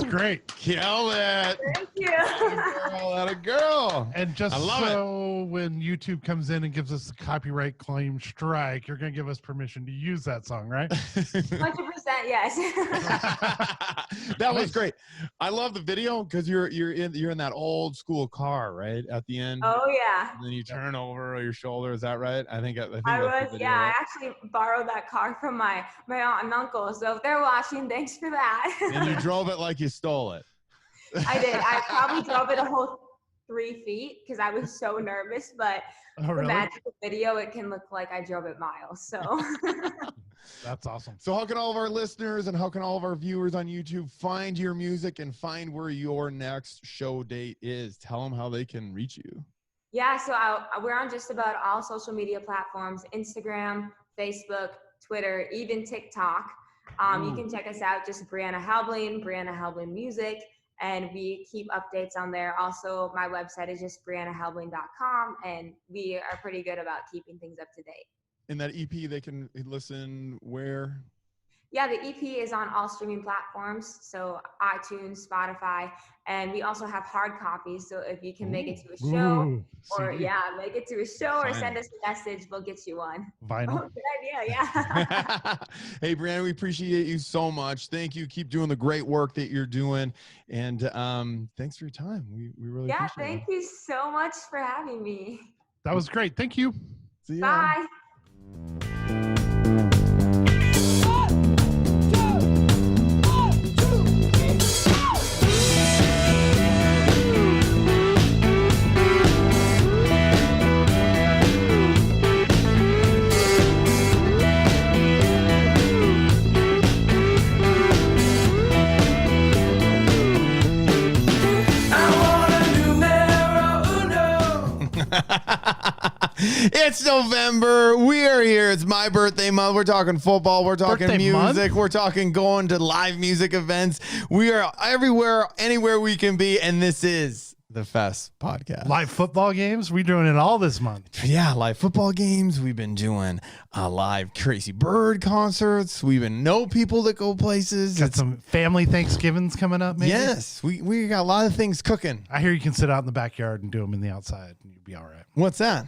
great. Kill it. Thank you. That a girl. And just I love so when YouTube comes in and gives us a copyright claim strike, you're going to give us permission to use that song, right? 100%, yes. That was great. I love the video because you're in that old school car, right? At the end. Oh yeah. And then you turn over your shoulder. Is that right? I think I that's the was, video, yeah. right? I actually borrowed that car from my aunt and uncle. So if they're watching, thanks for that. And you drove it like you stole it. I did. I probably drove it a whole 3 feet because I was so nervous. But the magic of video, it can look like I drove it miles. So. That's awesome. So how can all of our listeners and how can all of our viewers on YouTube find your music and find where your next show date is? Tell them how they can reach you. Yeah, so we're on just about all social media platforms: Instagram, Facebook, Twitter, even TikTok. You can check us out, just Brianna Helbling Music, and we keep updates on there. Also, my website is just briannahelbling.com, and we are pretty good about keeping things up to date. In that EP, they can listen where? Yeah, the EP is on all streaming platforms, so iTunes, Spotify, and we also have hard copies. So if you can make it to a show, or make it to a show, or send us a message, we'll get you one. Vinyl. Oh, good idea, yeah. Hey, Brianna, we appreciate you so much. Thank you. Keep doing the great work that you're doing, and thanks for your time. We really appreciate it. Yeah, thank you so much for having me. That was great. Thank you. See ya. Bye. It's November. We are here. It's my birthday month. We're talking football. We're talking music. We're talking going to live music events. We are everywhere, anywhere we can be. And this is the Fest Podcast. Live football games. We're doing it all this month. Yeah, live football games. We've been doing live Crazy Bird concerts. We even know people that go places. Got some family Thanksgivings coming up, maybe? Yes, we got a lot of things cooking. I hear you can sit out in the backyard and do them in the outside, and you'll be all right. What's that?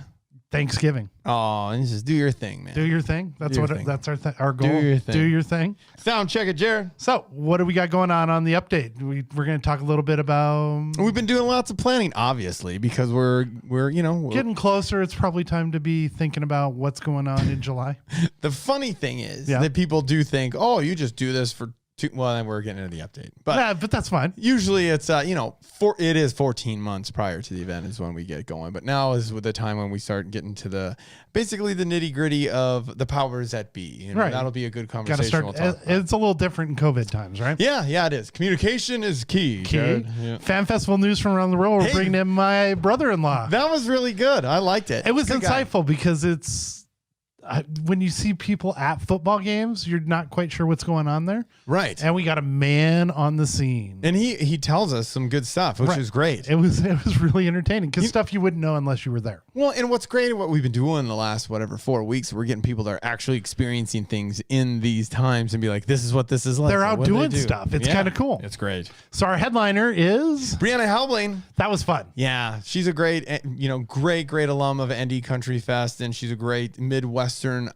Thanksgiving. Oh, and just do your thing, man. Do your thing. That's Do your what. thing. That's our goal. Do your thing. Do your thing. Sound check it, Jared. So, what do we got going on the update? We're going to talk a little bit about. We've been doing lots of planning, obviously, because we're getting closer. It's probably time to be thinking about what's going on in July. The funny thing is that people do think, oh, you just do this for. Well, then we're getting into the update, but that's fine. Usually it's it is 14 months prior to the event is when we get going. But now is with the time when we start getting to basically the nitty gritty of the powers that be. Right, that'll be a good conversation. It's a little different in COVID times, right? Yeah, it is. Communication is key. Yeah. Fan festival news from around the world. We're bringing in my brother-in-law. That was really good. I liked it. It was insightful because it's. When you see people at football games, you're not quite sure what's going on there. Right. And we got a man on the scene. And he tells us some good stuff, which is great. It was really entertaining because stuff you wouldn't know unless you were there. Well, and what's great, what we've been doing the last, 4 weeks, we're getting people that are actually experiencing things in these times and be like, this is what this is like. They're out doing stuff. It's kind of cool. It's great. So our headliner is... Brianna Helbling. That was fun. Yeah. She's a great, great alum of ND Country Fest, and she's a great Midwestern,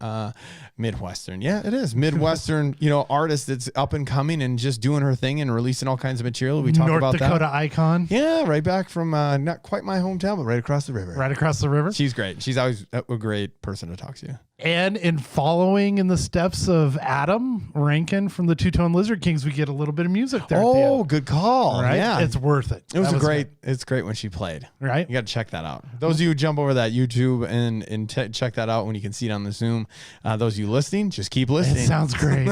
yeah, it is. Midwestern, artist that's up and coming and just doing her thing and releasing all kinds of material. We talk about that. North Dakota icon. Yeah, right back from not quite my hometown, but right across the river. Right across the river. She's great. She's always a great person to talk to. And in following in the steps of Adam Rankin from the Two-Tone Lizard Kings, we get a little bit of music there. Oh, good call. Right? Yeah. It's worth it. It was great. It's great when she played. Right. You got to check that out. Those of you who jump over that YouTube and check that out when you can see it on the Zoom. Those of you listening, just keep listening. It sounds great.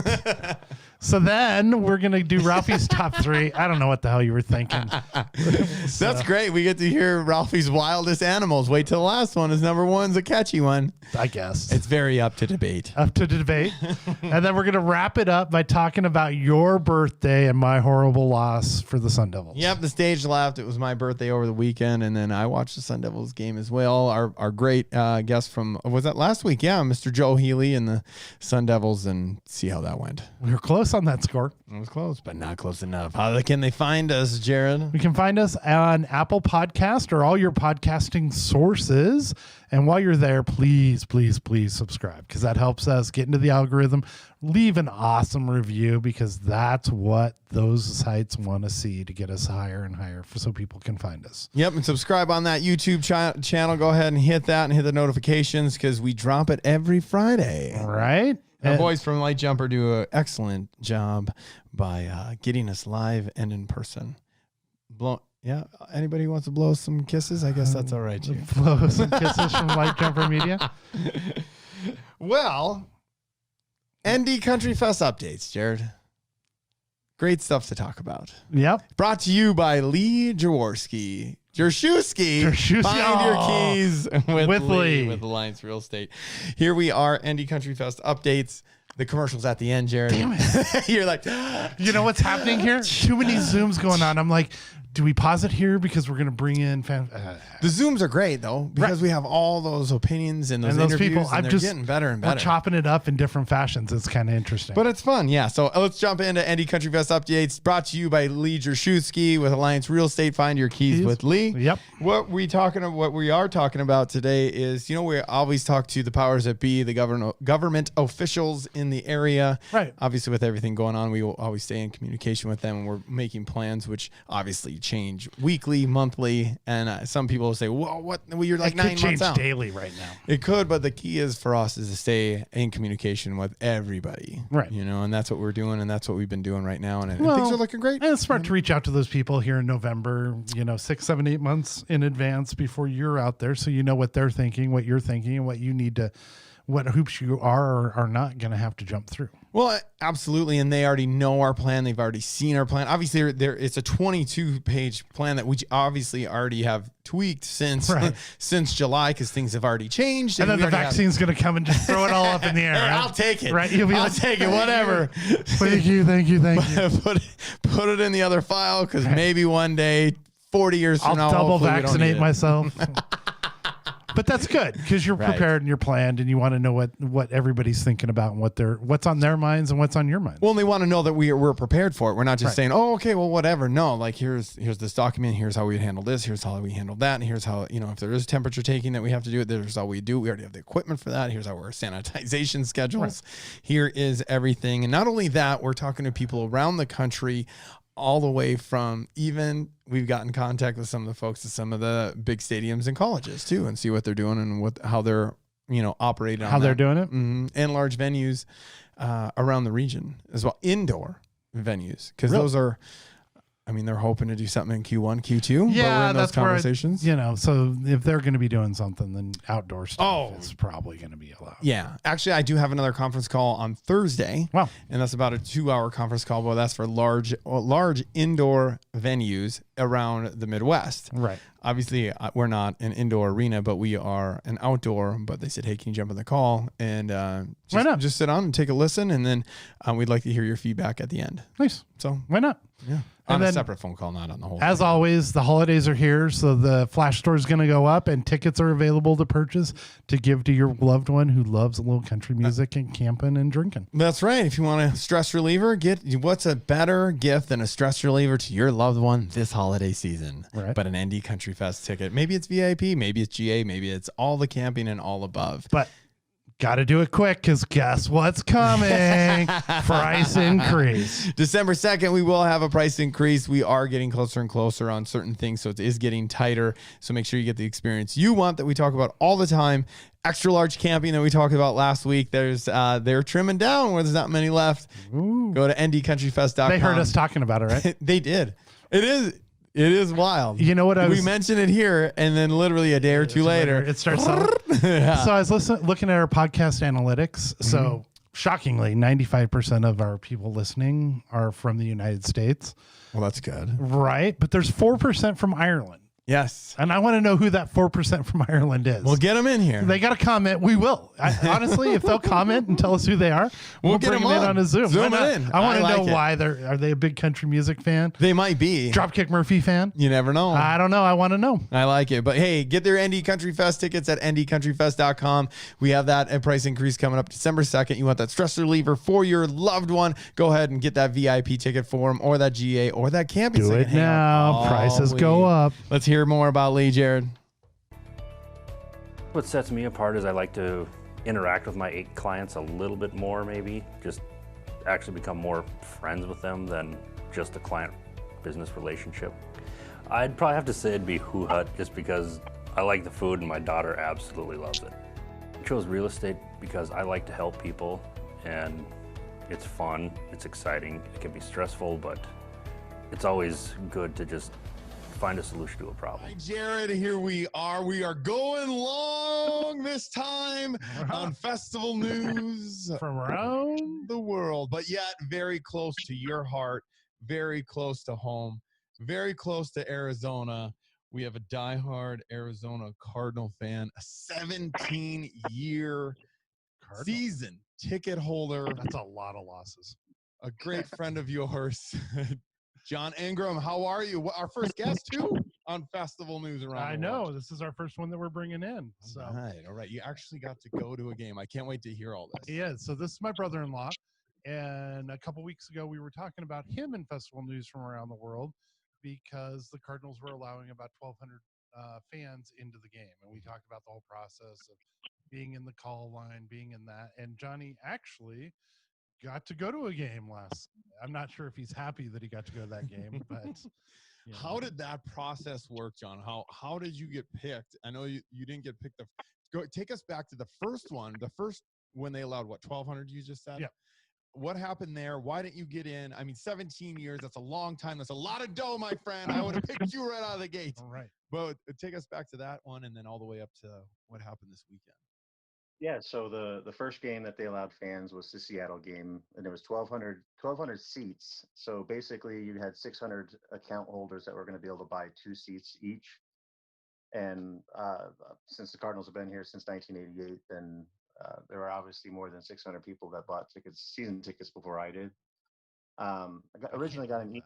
So then we're going to do Ralphie's top 3. I don't know what the hell you were thinking. That's great. We get to hear Ralphie's wildest animals. Wait till the last one. His number one's a catchy one. I guess. It's very up to debate. And then we're going to wrap it up by talking about your birthday and my horrible loss for the Sun Devils. Yep, the stage left. It was my birthday over the weekend, and then I watched the Sun Devils game as well. Our great guest from, was that last week? Yeah, Mr. Joe Healy and the Sun Devils, and see how that went. We were close. close on that score. It was close, but not close enough. How can they find us, Jared? You can find us on Apple Podcast or all your podcasting sources. And while you're there, please, please, please subscribe, because that helps us get into the algorithm. Leave an awesome review, because that's what those sites want to see to get us higher and higher so people can find us. Yep, and subscribe on that YouTube channel. Go ahead and hit that and hit the notifications, because we drop it every Friday. All right. The boys from Light Jumper do an excellent job by getting us live and in person. Yeah, anybody who wants to blow some kisses, I guess that's all right. Blow some kisses from Light Jumper Media. Well, ND Country Fest updates, Jared. Great stuff to talk about. Yep. Brought to you by Lee Jaworski. Jershuski. Find your keys with Lee. With Alliance Real Estate. Here we are, ND Country Fest updates. The commercial's at the end, Jared. Damn it. You're like, you know what's happening here? Too many Zooms going on. I'm like, do we pause it here because we're going to bring in the Zooms are great though, because we have all those opinions and those interviews, people. And they're getting better and better. We're chopping it up in different fashions. It's kind of interesting, but it's fun. Yeah. So let's jump into ND Country Fest updates, brought to you by Lee Jershuski with Alliance Real Estate. Find your keys with Lee. Yep. What we are talking about today is, we always talk to the powers that be, the government officials in the area. Right. Obviously, with everything going on, we will always stay in communication with them, and we're making plans, which obviously change weekly, monthly, and some people will say, "Well, what? Well, you're like 9 months out." It could change daily right now. It could, but the key is for us is to stay in communication with everybody, right? And that's what we're doing, and that's what we've been doing right now, and things are looking great. And it's smart to reach out to those people here in November, 6, 7, 8 months in advance before you're out there, so you know what they're thinking, what you're thinking, and what you need to. What hoops you are or are not going to have to jump through. Well, absolutely. And they already know our plan. They've already seen our plan. Obviously, it's a 22-page plan that we obviously already have tweaked since July, because things have already changed. And then the vaccine's going to come and just throw it all up in the air. Hey, right? I'll take it. Right? I'll take it, whatever. Thank you. Put it in the other file, because maybe one day, 40 years from now, I'll double vaccinate myself. But that's good, because you're prepared and you're planned, and you want to know what everybody's thinking about and what's on their minds and what's on your mind. Well, they want to know that we're prepared for it. We're not just saying, "Oh, okay, well, whatever." No, like here's this document. Here's how we handle this. Here's how we handle that. And here's how if there is temperature taking that we have to do it. There's how we do. We already have the equipment for that. Here's our sanitization schedules. Right. Here is everything. And not only that, we're talking to people around the country, all the way from we've got in contact with some of the folks at some of the big stadiums and colleges too, and see what they're doing and how they're operating, how they're doing it, and large venues around the region as well, indoor venues, because those are. They're hoping to do something in Q1, Q2. Yeah, but we're in those that's conversations. So if they're going to be doing something, then outdoor stuff is probably going to be allowed. Yeah. Actually, I do have another conference call on Thursday. Wow. And that's about a 2-hour conference call. But that's for large indoor venues around the Midwest. Right. Obviously, we're not an indoor arena, but we are an outdoor. But they said, hey, can you jump on the call? And why not? Just sit on and take a listen. And then we'd like to hear your feedback at the end. Nice. So why not? Yeah. On a separate phone call, not on the whole As thing. always, the holidays are here, so the flash store is going to go up, and tickets are available to purchase to give to your loved one who loves a little country music and camping and drinking. That's right. If you want a stress reliever, what's a better gift than a stress reliever to your loved one this holiday season? Right. But an ND Country Fest ticket. Maybe it's VIP, maybe it's GA, maybe it's all the camping and all above. But got to do it quick, because guess what's coming? Price increase. December 2nd, we will have a price increase. We are getting closer and closer on certain things, so it is getting tighter. So make sure you get the experience you want that we talk about all the time. Extra large camping that we talked about last week. They're trimming down where there's not many left. Ooh. Go to ndcountryfest.com. They heard us talking about it, right? They did. It is wild. You know what we mentioned it here, and then literally a day or two later, it starts selling. Yeah. So I was looking at our podcast analytics. Mm-hmm. So shockingly, 95% of our people listening are from the United States. Well, that's good. Right. But there's 4% from Ireland. Yes. And I want to know who that 4% from Ireland is. We'll get them in here. They got to comment. We will. Honestly, if they'll comment and tell us who they are, we'll get bring them in on a Zoom. Zoom it in. I want to know it. why are they a big country music fan? They might be. Dropkick Murphy fan? You never know. I don't know. I want to know. I like it. But hey, get their ND Country Fest tickets at ndcountryfest.com. We have that at price increase coming up December 2nd. You want that stress reliever for your loved one, go ahead and get that VIP ticket for them, or that GA, or that camping. Do it now. Prices go up. Let's hear more about Lee, Jared. What sets me apart is I like to interact with my clients a little bit more, maybe just actually become more friends with them than just a client business relationship. I'd probably have to say it'd be Who Hut, just because I like the food and my daughter absolutely loves it. I chose real estate because I like to help people, and it's fun, it's exciting, it can be stressful, but it's always good to just find a solution to a problem. Hi, Jared. Here we are. We are going long this time on festival news from around the world, but yet very close to your heart, very close to home, very close to Arizona. We have a diehard Arizona Cardinal fan, a 17-year season ticket holder. That's a lot of losses. A great friend of yours. John Ingram, how are you? Our first guest, too, on Festival News Around I the know. World. This is our first one that we're bringing in. So. All right. You actually got to go to a game. I can't wait to hear all this. Yeah, so this is my brother-in-law. And a couple weeks ago, we were talking about him in Festival News from around the world because the Cardinals were allowing about 1,200 fans into the game. And we talked about the whole process of being in the call line, being in that. And Johnny actually got to go to a game last. I'm not sure if he's happy that he got to go to that game, but you know. How did that process work, John? How did you get picked? I know you didn't get picked. Take us back to the first one. The first when they allowed 1,200. You just said. Yeah. What happened there? Why didn't you get in? I mean, 17 years. That's a long time. That's a lot of dough, my friend. I would have picked you right out of the gate. All right. But take us back to that one, and then all the way up to what happened this weekend. Yeah, so the first game that they allowed fans was the Seattle game, and there was 1,200 seats. So basically, you had 600 account holders that were going to be able to buy 2 seats each. And since the Cardinals have been here since 1988, then there were obviously more than 600 people that bought season tickets before I did. Originally got an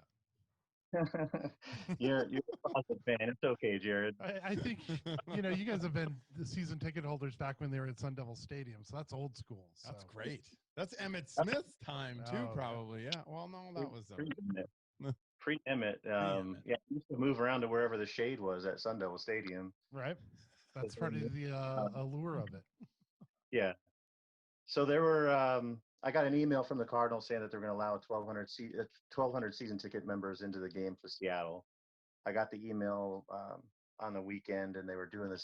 you're a positive fan. It's okay, Jared. I think you guys have been the season ticket holders back when they were at Sun Devil Stadium, so that's old school. So. That's great. That's Emmett Smith's time too, probably. Yeah. Well, no, that was pre-Emmett. Yeah, I used to move around to wherever the shade was at Sun Devil Stadium. Right. That's part of the allure of it. Yeah. So there were. I got an email from the Cardinals saying that they're going to allow 1,200 season ticket members into the game for Seattle. I got the email on the weekend, and they were doing the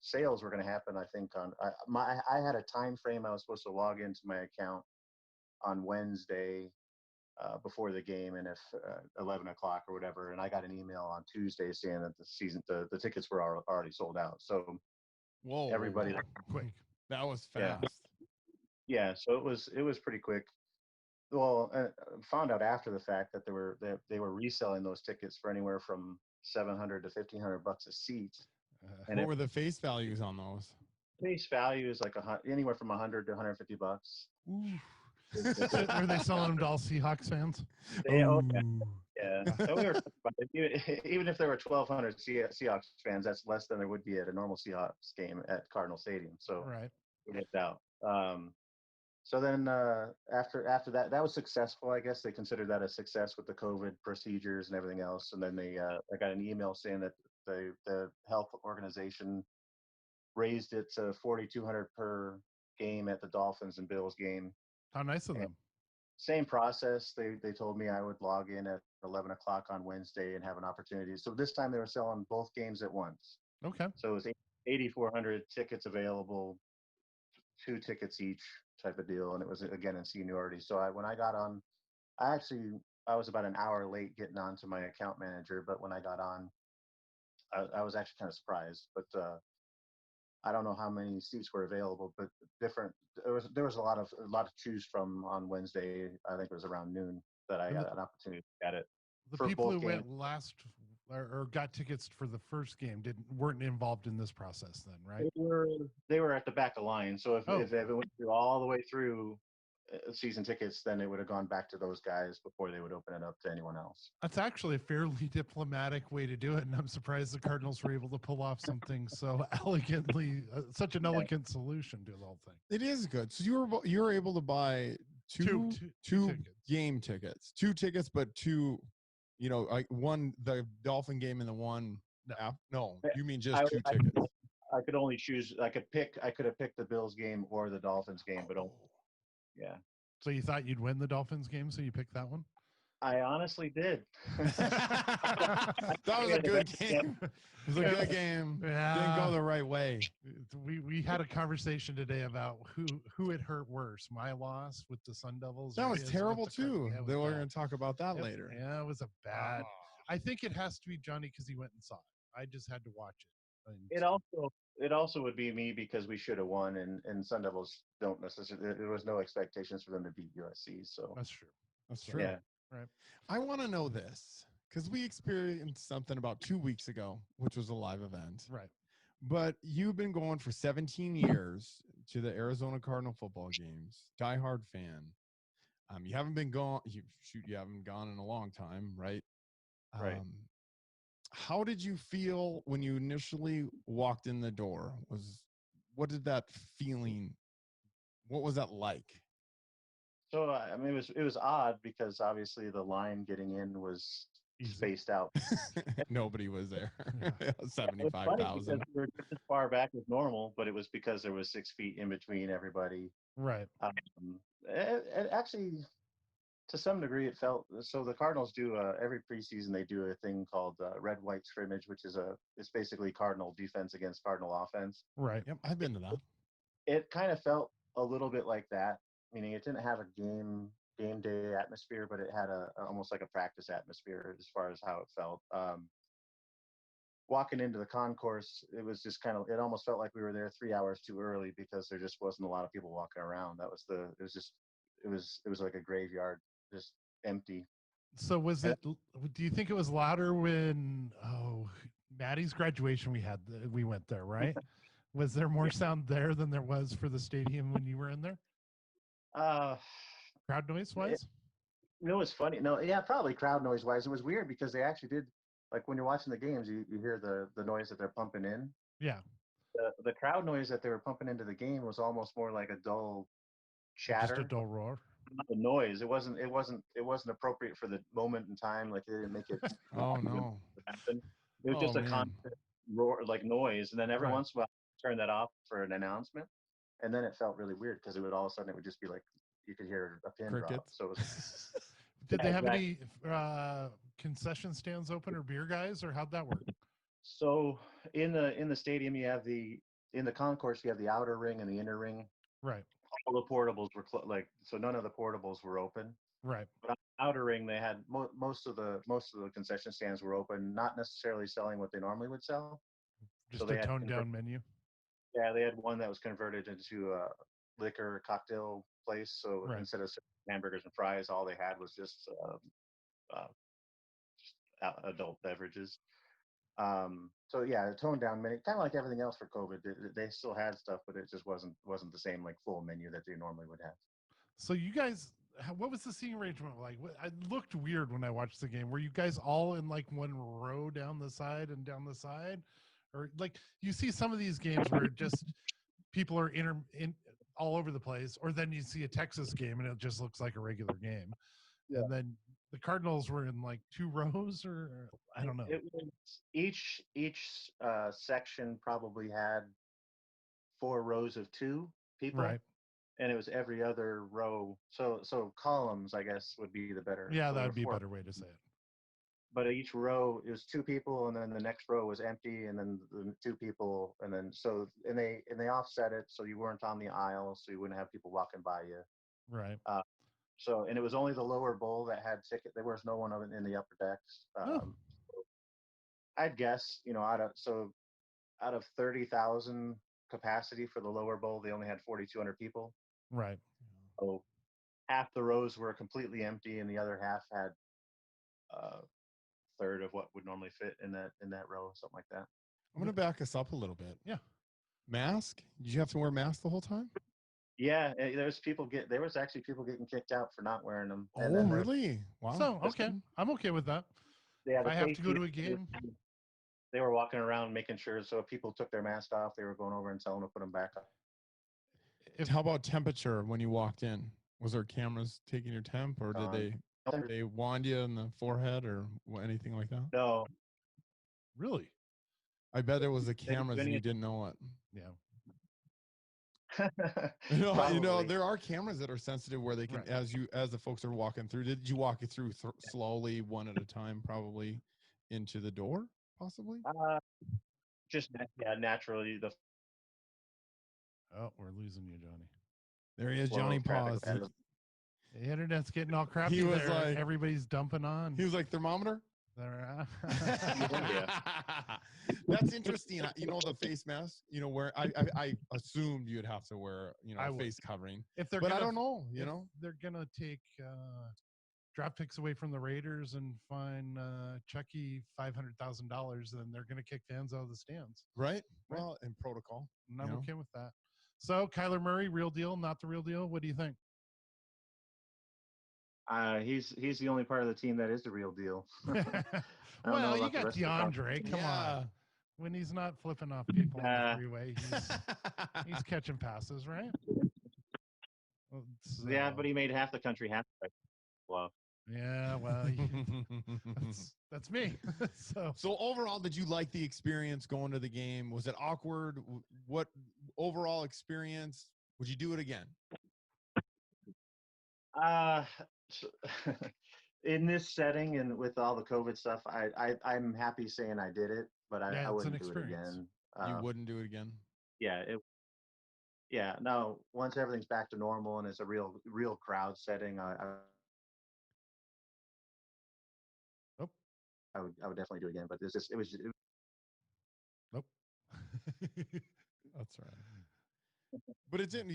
sales were going to happen. I think I had a time frame. I was supposed to log into my account on Wednesday before the game, and if 11 o'clock or whatever. And I got an email on Tuesday saying that the tickets were already sold out. So everybody quick. That was fast. Yeah, so it was pretty quick. Well, found out after the fact that they were reselling those tickets for anywhere from $700 to $1,500 a seat. What were the face values on those? Face value is like anywhere from $100 to $150. Were they selling them to all Seahawks fans? Yeah. So we were even if there were 1,200 Seahawks fans, that's less than there would be at a normal Seahawks game at Cardinal Stadium. So we hit out. So then after that was successful. I guess they considered that a success with the COVID procedures and everything else. And then I got an email saying that the health organization raised it to $4,200 per game at the Dolphins and Bills game. How nice of them. Same process. They told me I would log in at 11 o'clock on Wednesday and have an opportunity. So this time they were selling both games at once. Okay. So it was 8,400 tickets available, 2 tickets each type of deal. And it was, again, in seniority. So when I got on, I was about an hour late getting on to my account manager. But when I got on, I was actually kind of surprised. But I don't know how many seats were available, but different. There was a lot to choose from on Wednesday. I think it was around noon that I got an opportunity to get it. The people who went last or got tickets for the first game weren't involved in this process then, right? They were at the back of line. So Oh. if it went through all the way through season tickets, then it would have gone back to those guys before they would open it up to anyone else. That's actually a fairly diplomatic way to do it, and I'm surprised the Cardinals were able to pull off something so elegantly, such an elegant solution to the whole thing. It is good. So you were able to buy two game tickets, but two, like one the Dolphin game and the one app. No, you mean just two tickets? I could only choose. I could have picked the Bills game or the Dolphins game, but yeah. So you thought you'd win the Dolphins game, so you picked that one? I honestly did. That was a good game. It was a good game. Yeah. Didn't go the right way. We had a conversation today about who it hurt worse, my loss with the Sun Devils. That was terrible too. We're going to talk about that later. Yeah, it was a bad. I think it has to be Johnny because he went and saw it. I just had to watch it. It also would be me because we should have won, and Sun Devils don't necessarily. There was no expectations for them to beat USC, so that's true. That's true. Yeah. Right. I want to know this because we experienced something about 2 weeks ago, which was a live event. Right. But you've been going for 17 years to the Arizona Cardinal football games. Diehard fan. You haven't been gone. You haven't gone in a long time, right? Right. How did you feel when you initially walked in the door? What did that feeling? What was that like? So I mean, it was odd because obviously the line getting in was spaced out. Nobody was there. 75,000. We were just as far back as normal, but it was because there was 6 feet in between everybody. Right. It actually, to some degree, it felt so. The Cardinals do every preseason they do a thing called red white scrimmage, which is it's basically Cardinal defense against Cardinal offense. Right. Yep, I've been to that. It kind of felt a little bit like that. Meaning it didn't have a game day atmosphere, but it had almost like a practice atmosphere as far as how it felt. Walking into the concourse, it was just it almost felt like we were there 3 hours too early because there just wasn't a lot of people walking around. It was like a graveyard, just empty. So do you think it was louder when, Maddie's graduation we went there, right? Was there more sound there than there was for the stadium when you were in there? Crowd noise wise? It's funny. No, yeah, probably crowd noise wise. It was weird because they actually did, like when you're watching the games, you hear the noise that they're pumping in. Yeah. The crowd noise that they were pumping into the game was almost more like a dull chatter. Just a dull roar. Not the noise. It wasn't appropriate for the moment in time. Like they didn't make it. Oh no. Happen. It was just a constant roar, like noise, and then every once in a while turn that off for an announcement. And then it felt really weird because it would all of a sudden it would just be like you could hear a pin drop. So it was, did they have any concession stands open or beer guys, or how'd that work? So in the stadium in the concourse you have the outer ring and the inner ring. Right. All the portables were so none of the portables were open. Right. But on the outer ring they had most of the concession stands were open, not necessarily selling what they normally would sell. Just a toned down menu. Yeah, they had one that was converted into a liquor cocktail place. So instead of hamburgers and fries, all they had was just adult beverages. So yeah, toned down menu, kind of like everything else for COVID. They still had stuff, but it just wasn't the same like full menu that they normally would have. So you guys, what was the seating arrangement like? It looked weird when I watched the game. Were you guys all in like one row down the side? Or like you see some of these games where just people are in all over the place, or then you see a Texas game and it just looks like a regular game. Yeah. And then the Cardinals were in like 2 rows, or I don't know. It was each section probably had 4 rows of 2 people. Right. And it was every other row. So columns, I guess, would be the better. Yeah, that would be a better way to say it. But each row it was 2 people, and then the next row was empty, and then the 2 people, and then they offset it so you weren't on the aisle, so you wouldn't have people walking by you. Right. And it was only the lower bowl that had ticket. There was no one in the upper decks. So I'd guess, out of 30,000 capacity for the lower bowl, they only had 4,200 people. Right. So half the rows were completely empty, and the other half had third of what would normally fit in that row, something like that. I'm gonna back us up a little bit. Yeah. Mask? Did you have to wear a mask the whole time? Yeah, there was actually people getting kicked out for not wearing them. Oh, really? Wow. So okay, I'm okay with that. Yeah, if I have to go to a game, they were walking around making sure. So if people took their mask off, they were going over and telling them to put them back on. How about temperature when you walked in? Was there cameras taking your temp, or did they wand you in the forehead or anything like that? No. Really? I bet there was the cameras and you didn't know it. Yeah. There are cameras that are sensitive where they can, as the folks are walking through. Did you walk it through slowly, one at a time, probably into the door, possibly? Just naturally. Oh, we're losing you, Johnny. There he is, Johnny. Pause. The internet's getting all crappy. He was like, everybody's dumping on. He was like, thermometer. That's interesting. The face mask, where I assumed you'd have to wear, a face covering. But I don't know, they're going to take draft picks away from the Raiders and fine Chucky $500,000, then they're going to kick fans out of the stands. Right. Well, in protocol. And I'm okay with that. So Kyler Murray, real deal, not the real deal. What do you think? He's the only part of the team that is the real deal. Well, you got DeAndre. Come on. When he's not flipping off people on the freeway, he's catching passes, right? Yeah, but he made half the country happy. Wow. Yeah, well, that's me. So overall, did you like the experience going to the game? Was it awkward? What overall experience? Would you do it again? In this setting and with all the COVID stuff, I'm happy saying I did it, but I wouldn't do it again. You wouldn't do it again? Yeah. No, once everything's back to normal and it's a real crowd setting, I would definitely do it again. But it was. Nope. That's right. But it didn't,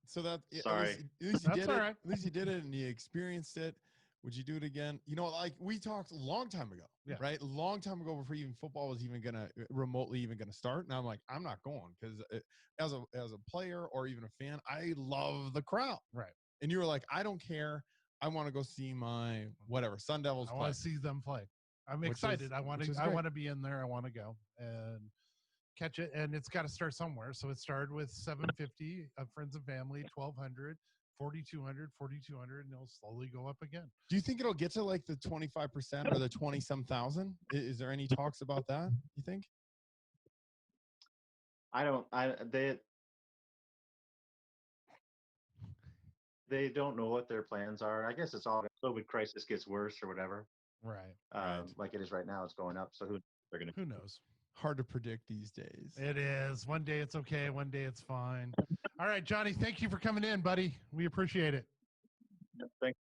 so that sorry. At least you did it. At least you did it and you experienced it. Would you do it again? Like we talked a long time ago, right? A long time ago before even football was even remotely gonna start. And I'm like, I'm not going because as a player or even a fan, I love the crowd, right? And you were like, I don't care. I want to go see my Sun Devils. I want to see them play. I'm excited. I want to be in there. I want to go and catch it. And it's got to start somewhere. So it started with 750 of friends and family, 1,200. 4,200, 4,200, and it'll slowly go up again. Do you think it'll get to like the 25% or the 20-some thousand? Is there any talks about that, you think? They don't know what their plans are. I guess it's all COVID crisis gets worse or whatever. Right. Like it is right now, it's going up. So who knows? Hard to predict these days. It is. One day it's okay. One day it's fine. All right, Johnny, thank you for coming in, buddy. We appreciate it. Thanks.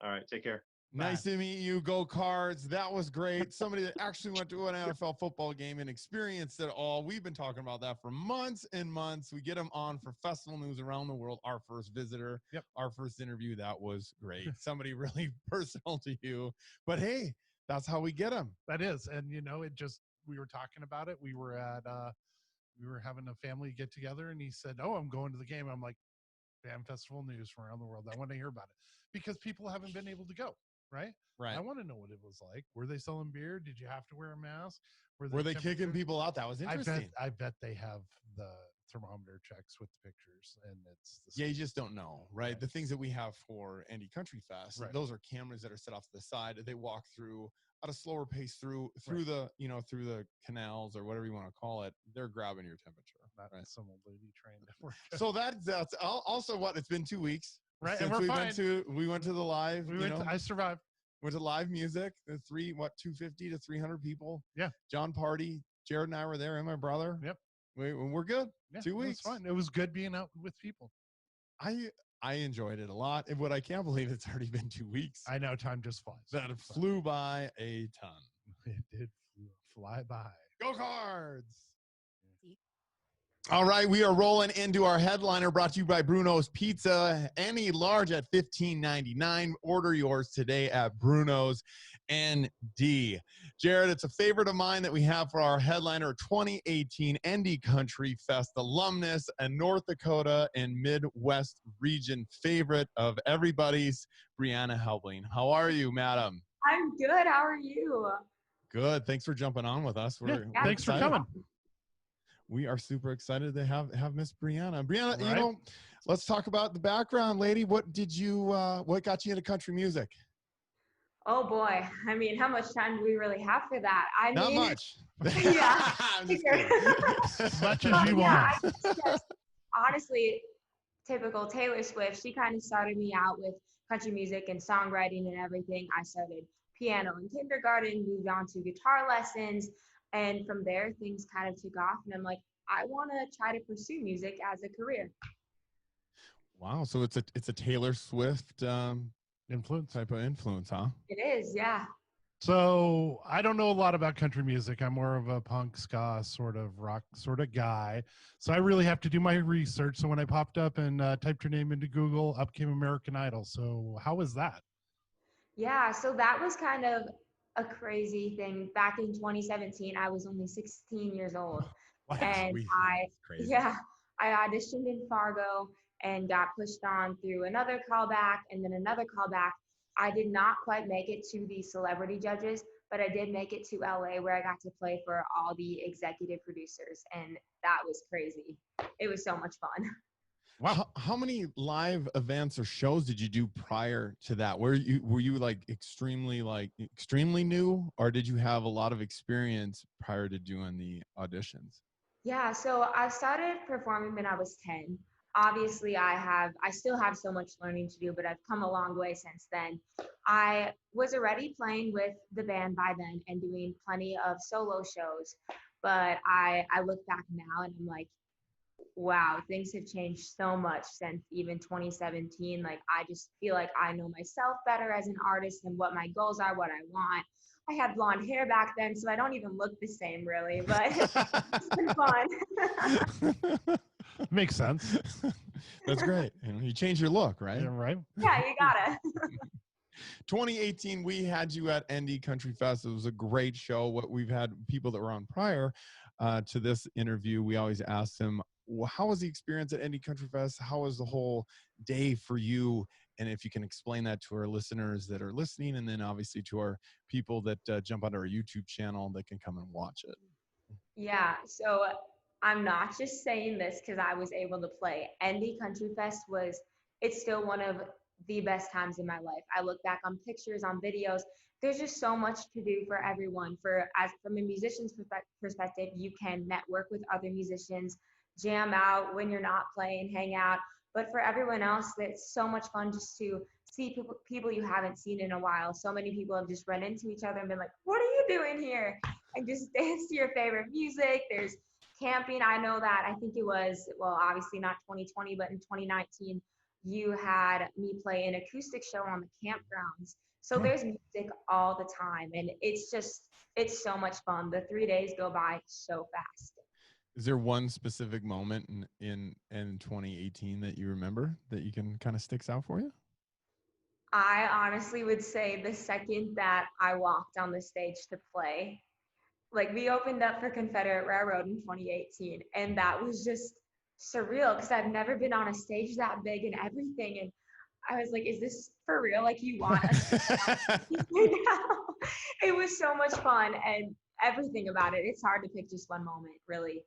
All right, take care. Nice to meet you. Go Cards. That was great. Somebody that actually went to an NFL football game and experienced it all. We've been talking about that for months and months. We get him on for festival news around the world. Our first visitor, our first interview. That was great. Somebody really personal to you. But hey, that's how we get him. That is. And, we were talking about it. We were having a family get together and he said, "Oh, I'm going to the game." I'm like, "Fan festival news from around the world. I want to hear about it," because people haven't been able to go. Right. I want to know what it was like. Were they selling beer? Did you have to wear a mask? Were they kicking people out? That was interesting. I bet they have the thermometer checks with the pictures, and it's you just don't know, right? The things that we have for Andy Country Fest, those are cameras that are set off to the side. They walk through at a slower pace through the through the canals or whatever you want to call it. They're grabbing your temperature. Not some old lady trained to work. So that's also what it's been 2 weeks, right? And we're fine. We went to the live. I survived. Went to live music. The 250 to 300 people. Yeah. John Party, Jared and I were there, and my brother. Yep. We're good. Yeah, 2 weeks. It was fun. It was good being out with people. I enjoyed it a lot. And what I can't believe it's already been 2 weeks. I know time just flies. That flew by a ton. It did fly by. Go Cards! All right, we are rolling into our headliner, brought to you by Bruno's Pizza. Any large at $15.99. Order yours today at Bruno's ND. Jared, it's a favorite of mine that we have for our headliner 2018 ND Country Fest alumnus, a North Dakota and Midwest region favorite of everybody's, Brianna Helbling. How are you, madam? I'm good. How are you? Good. Thanks for jumping on with us. We're thanks excited. for coming. We are super excited to have Miss Brianna. Brianna, Right. you know, let's talk about the background, lady. What did you, what got you into country music? Oh boy. I mean, how much time do we really have for that? Not much. Yeah. I'm just kidding. As much as you want. Just, honestly, typical Taylor Swift. She kind of started me out with country music and songwriting and everything. I started piano in kindergarten, moved on to guitar lessons. And from there, things kind of took off. And I'm like, I want to try to pursue music as a career. Wow. So it's a Taylor Swift Influence. type of influence, huh? It is, yeah. So I don't know a lot about country music. I'm more of a punk, ska, sort of rock sort of guy. So I really have to do my research. So when I popped up and typed your name into Google, up came American Idol. So how was that? Yeah, so that was kind of a crazy thing. Back in 2017, I was only 16 years old. Wow. And Crazy. I auditioned in Fargo and got pushed on through another callback and then another callback. I did not quite make it to the celebrity judges, but I did make it to LA where I got to play for all the executive producers. And that was crazy. It was so much fun. Wow. How many live events or shows did you do prior to that? Were you like extremely new, or did you have a lot of experience prior to doing the auditions? Yeah, so I started performing when I was 10. Obviously, I still have so much learning to do, but I've come a long way since then. I was already playing with the band by then and doing plenty of solo shows, but I look back now and I'm like, wow, things have changed so much since even 2017. Like, I just feel like I know myself better as an artist and what my goals are, what I want. I had blonde hair back then, so I don't even look the same really, but it's been fun. Makes sense. That's great. You change your look, right? Yeah, right. Yeah, you gotta. 2018, we had you at ND Country Fest. It was a great show. What we've had people that were on prior to this interview, we always ask them, well, how was the experience at ND Country Fest? How was the whole day for you? And if you can explain that to our listeners that are listening, and then obviously to our people that jump onto our YouTube channel that can come and watch it. Yeah, so I'm not just saying this because I was able to play. ND Country Fest it's still one of the best times in my life. I look back on pictures, on videos. There's just so much to do for everyone. From a musician's perspective, you can network with other musicians, jam out when you're not playing, hang out. But for everyone else, it's so much fun just to see people you haven't seen in a while. So many people have just run into each other and been like, what are you doing here? And just dance to your favorite music. There's camping. I know that. I think it was, well, obviously not 2020, but in 2019, you had me play an acoustic show on the campgrounds. So there's music all the time. And it's so much fun. The 3 days go by so fast. Is there one specific moment in 2018 that you remember that you can kind of sticks out for you? I honestly would say the second that I walked on the stage to play, like we opened up for Confederate Railroad in 2018, and that was just surreal because I've never been on a stage that big and everything. And I was like, is this for real? Like, you want us to now? It was so much fun, and everything about it. It's hard to pick just one moment, really.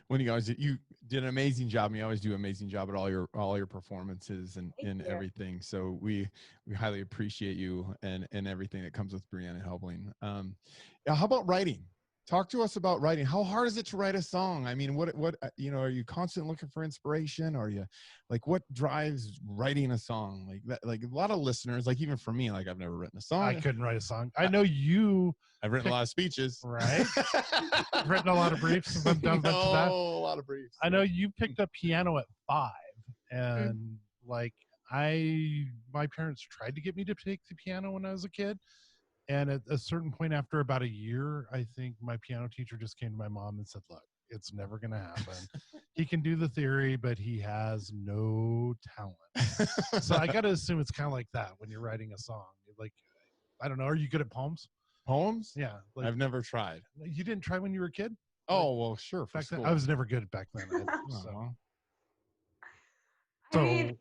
When you did an amazing job, and you always do an amazing job at all your performances and everything. So we highly appreciate you and everything that comes with Brianna Helbling. How about writing? Talk to us about writing. How hard is it to write a song? I mean, what are you constantly looking for inspiration? Are you like, what drives writing a song? Like that, like a lot of listeners, like even for me, like I've never written a song. I couldn't write a song. I know you. I've written a lot of speeches. Right. I've written a lot of briefs. I've done a bunch of that. A lot of briefs. I know you picked up piano at 5, and like my parents tried to get me to take the piano when I was a kid. And at a certain point after about a year, I think my piano teacher just came to my mom and said, look, it's never going to happen. He can do the theory, but he has no talent. So I got to assume it's kind of like that when you're writing a song. Like, I don't know. Are you good at poems? Poems? Yeah. Like, I've never tried. You didn't try when you were a kid? Oh, well, sure. Back then, I was never good back then either. So. I mean,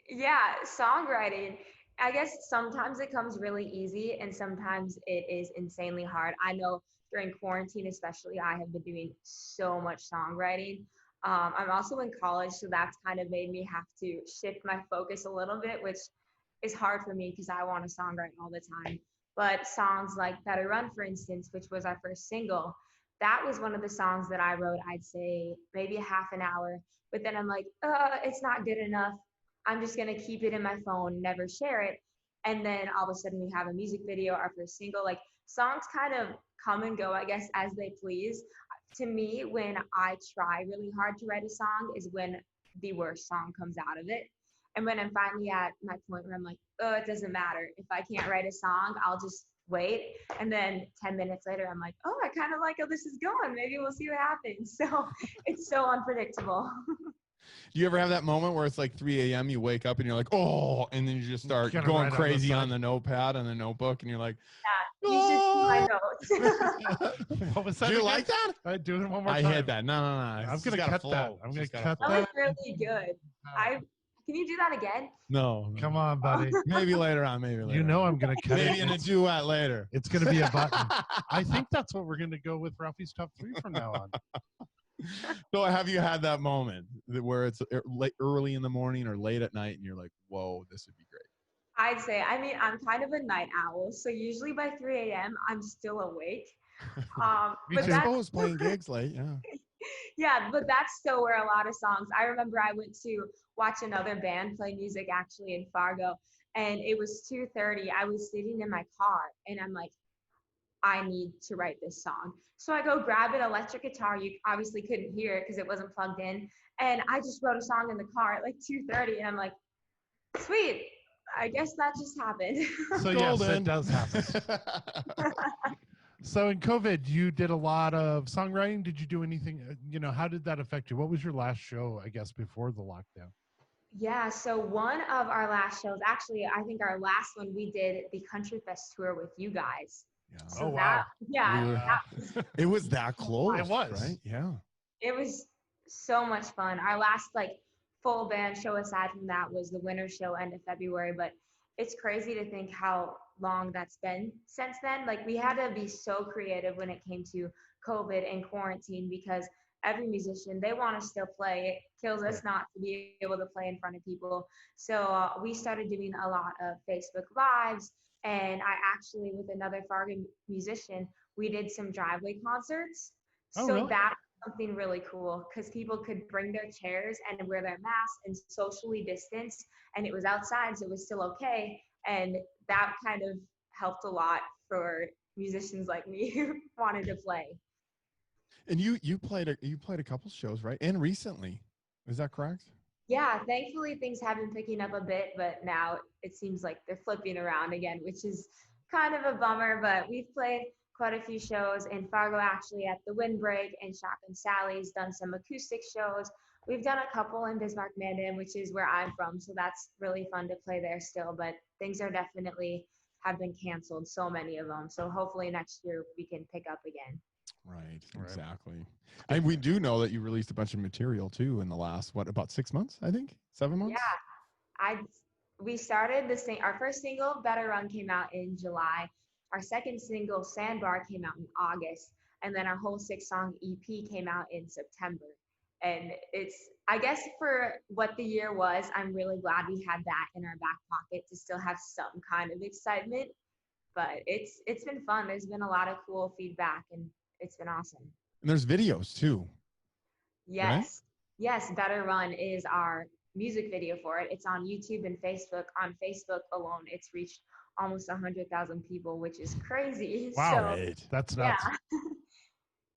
yeah, songwriting. I guess sometimes it comes really easy and sometimes it is insanely hard. I know during quarantine, especially, I have been doing so much songwriting. I'm also in college, so that's kind of made me have to shift my focus a little bit, which is hard for me because I want to songwrite all the time. But songs like Better Run, for instance, which was our first single, that was one of the songs that I wrote, I'd say maybe a half an hour. But then I'm like, it's not good enough. I'm just going to keep it in my phone, never share it. And then all of a sudden we have a music video, our first single. Like songs kind of come and go, I guess, as they please. To me, when I try really hard to write a song is when the worst song comes out of it. And when I'm finally at my point where I'm like, oh, it doesn't matter. If I can't write a song, I'll just wait. And then 10 minutes later, I'm like, oh, I kind of like how this is going. Maybe we'll see what happens. So it's so unpredictable. Do you ever have that moment where it's like 3 a.m., you wake up and you're like, oh, and then you just start going crazy on the notepad and the notebook and you're like, yeah, you should see my notes. What was that? Do you like that? I do it one more time. I hit that. No. I'm going to cut that. I'm going to cut that. That was really good. Can you do that again? No. Come on, buddy. Maybe later on. Maybe later. You know I'm going to cut Maybe in a duet later. It's going to be a button. I think that's what we're going to go with Ralphy's top 3 from now on. So have you had that moment where it's late, early in the morning or late at night and you're like, whoa, this would be great? I'd say, I mean, I'm kind of a night owl. So usually by 3 a.m., I'm still awake. I suppose playing gigs late, yeah. Yeah, but that's still where a lot of songs. I remember I went to watch another band play music actually in Fargo, and it was 2:30. I was sitting in my car, and I'm like, I need to write this song. So I go grab an electric guitar. You obviously couldn't hear it because it wasn't plugged in, and I just wrote a song in the car at like 2:30, and I'm like, sweet. I guess that just happened. So yes, it does happen. So in COVID, you did a lot of songwriting. Did you do anything? How did that affect you? What was your last show, I guess, before the lockdown? Yeah, so one of our last shows, actually, I think our last one, we did the Country Fest tour with you guys. Yeah. So wow. It was that close. It was. Right? Yeah. It was so much fun. Our last full band show aside from that was the winter show end of February, but it's crazy to think how long that's been since then. Like we had to be so creative when it came to COVID and quarantine because every musician, they want to still play. It kills us not to be able to play in front of people. So we started doing a lot of Facebook Lives, and I actually, with another Fargo musician, we did some driveway concerts. Oh, so really? that's something really cool because people could bring their chairs and wear their masks and socially distance, and it was outside, so it was still okay. And that kind of helped a lot for musicians like me who wanted to play. And you played a couple shows, right? And recently, is that correct? Yeah, thankfully things have been picking up a bit, but now it seems like they're flipping around again, which is kind of a bummer. But we've played quite a few shows in Fargo, actually, at the Windbreak and Shop and Sally's, done some acoustic shows. We've done a couple in Bismarck, Mandan, which is where I'm from, so that's really fun to play there still. But things are definitely have been canceled, so many of them. So hopefully next year we can pick up again. Right, exactly. And we do know that you released a bunch of material too in the last, about 6 months, I think? 7 months? Yeah, we started our first single, Better Run, came out in July. Our second single, Sandbar, came out in August. And then our whole 6-song EP came out in September. And it's, I guess for what the year was, I'm really glad we had that in our back pocket to still have some kind of excitement. But it's been fun. There's been a lot of cool feedback, and it's been awesome. And there's videos too. Yes. Right? Yes, Better Run is our music video for it. It's on YouTube and Facebook. On Facebook alone, it's reached almost 100,000 people, which is crazy. Wow, so, that's nuts.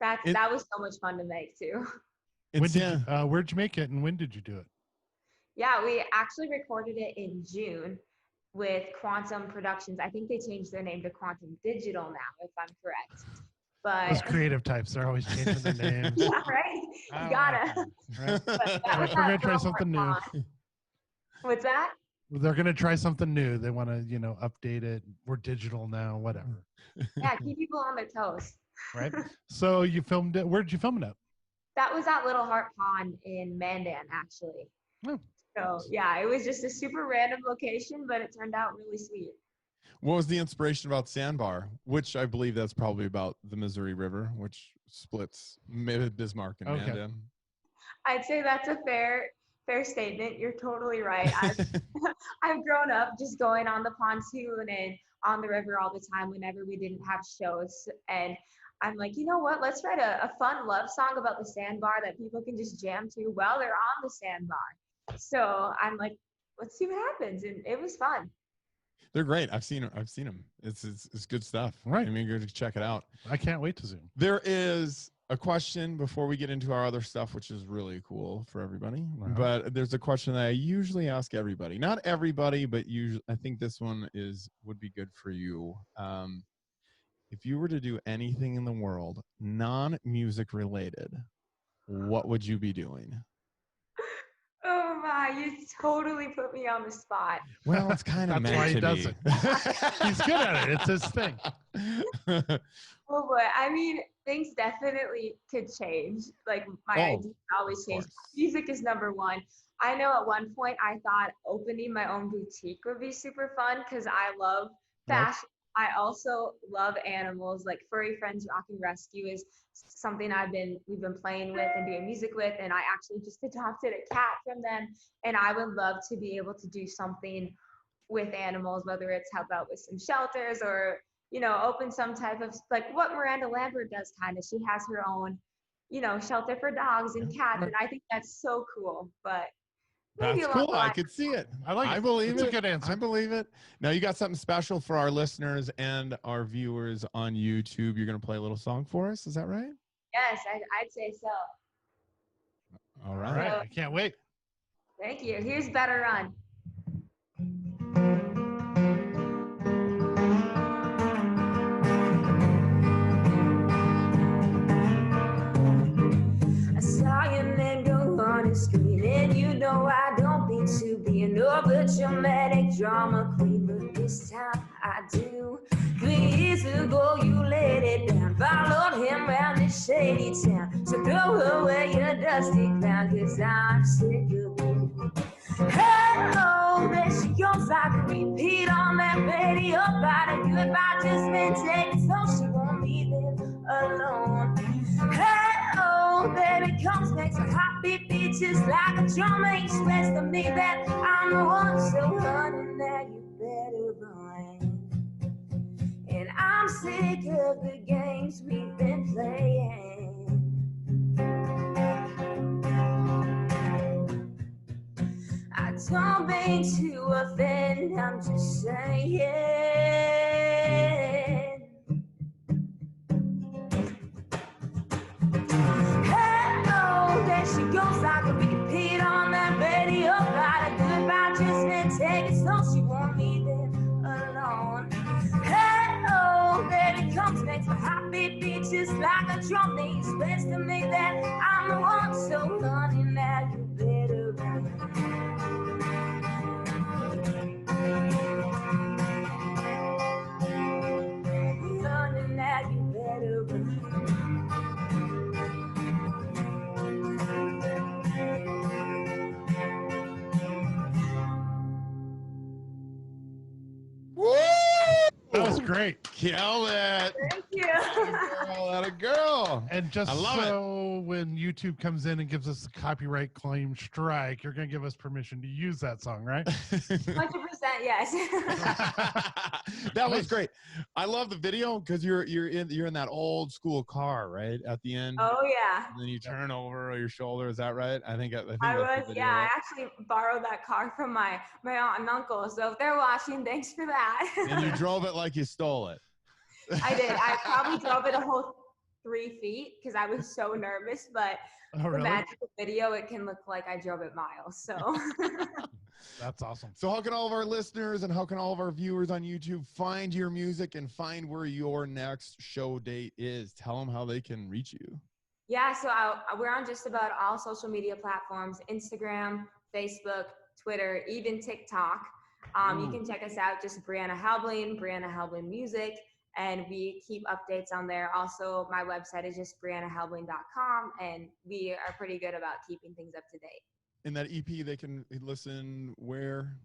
Yeah. That was so much fun to make too. Where'd you make it, and when did you do it? Yeah, we actually recorded it in June with Quantum Productions. I think they changed their name to Quantum Digital now, if I'm correct. But those creative types, they're always changing their names. yeah, right. You gotta. Right? But that was We're gonna that try little something new. pond. What's that? They're gonna try something new. They want to, update it. We're digital now, whatever. Yeah, keep people on their toes. Right. So you filmed it. Where did you film it at? That was at Little Heart Pond in Mandan, actually. Oh. So yeah, it was just a super random location, but it turned out really sweet. What was the inspiration about Sandbar? Which I believe that's probably about the Missouri River, which splits Bismarck and Mandan. I'd say that's a fair statement. You're totally right. I've grown up just going on the pontoon and on the river all the time whenever we didn't have shows. And I'm like, you know what? Let's write a fun love song about the sandbar that people can just jam to while they're on the sandbar. So I'm like, let's see what happens. And it was fun. They're great. I've seen them. It's good stuff. Right. I mean, go check it out. I can't wait to zoom. There is a question before we get into our other stuff, which is really cool for everybody. Wow. But there's a question that I usually ask everybody. Not everybody, but usually I think this one would be good for you. If you were to do anything in the world non-music related, what would you be doing? Oh my, you totally put me on the spot. Well, it's kind of that's why he does it. He's good at it. It's his thing. Oh boy, I mean, things definitely could change. Like my ideas always change. Music is number one. I know at one point I thought opening my own boutique would be super fun because I love fashion. I also love animals. Like Furry Friends Rocking Rescue is something we've been playing with and doing music with, and I actually just adopted a cat from them. And I would love to be able to do something with animals, whether it's help out with some shelters or open some type of, like what Miranda Lambert does kind of. She has her own, shelter for dogs and cats, and I think that's so cool. But that's cool. I could see it. I believe it. It's a good answer. I believe it. Now you got something special for our listeners and our viewers on YouTube. You're going to play a little song for us. Is that right? Yes, I'd say so. All right. All right. I can't wait. Thank you. Here's Better Run. I saw your name go on the screen, and I don't mean to be an overdramatic drama queen, but this time I do. 3 years ago you laid it down, followed him round this shady town, so throw away your dusty crown, 'cause I'm sick of you. Hello, there she goes, I can repeat on that radio about a goodbye just been taken, so she won't leave him alone. Hello, baby comes makes a heartbeat beat just like a drum, express to me that I'm the one, so honey, now you better run. And I'm sick of the games we've been playing. I don't mean to offend, I'm just saying. Hello, there she goes, I can repeat on that radio about a goodbye just been taken, so she won't leave him alone. Hello, baby comes makes my heartbeat beat just like a drum. They express to me that I'm the one, so honey, now you better run. Honey, now you better run. That was great. Kill it. Thank you. That a girl. And just I love so when YouTube comes in and gives us a copyright claim strike, you're going to give us permission to use that song, right? 100% yes. That was great. I love the video because you're in that old school car, right? At the end. Oh yeah. And then you turn over your shoulder. Is that right? I think that's the I video, I right? actually borrowed that car from my aunt and uncle. So if they're watching, thanks for that. And you drove it like you stole it. I did. I probably drove it a whole 3 feet because I was so nervous, but Oh, the really? magic of video, it can look like I drove it miles. So That's awesome. So how can all of our listeners and how can all of our viewers on YouTube find your music and find where your next show date is? Tell them how they can reach you. Yeah, so we're on just about all social media platforms: Instagram, Facebook, Twitter, even TikTok. You can check us out, just Brianna Helbling Music, and we keep updates on there. Also, my website is just briannahelbling.com, and we are pretty good about keeping things up to date. In that EP, they can listen where?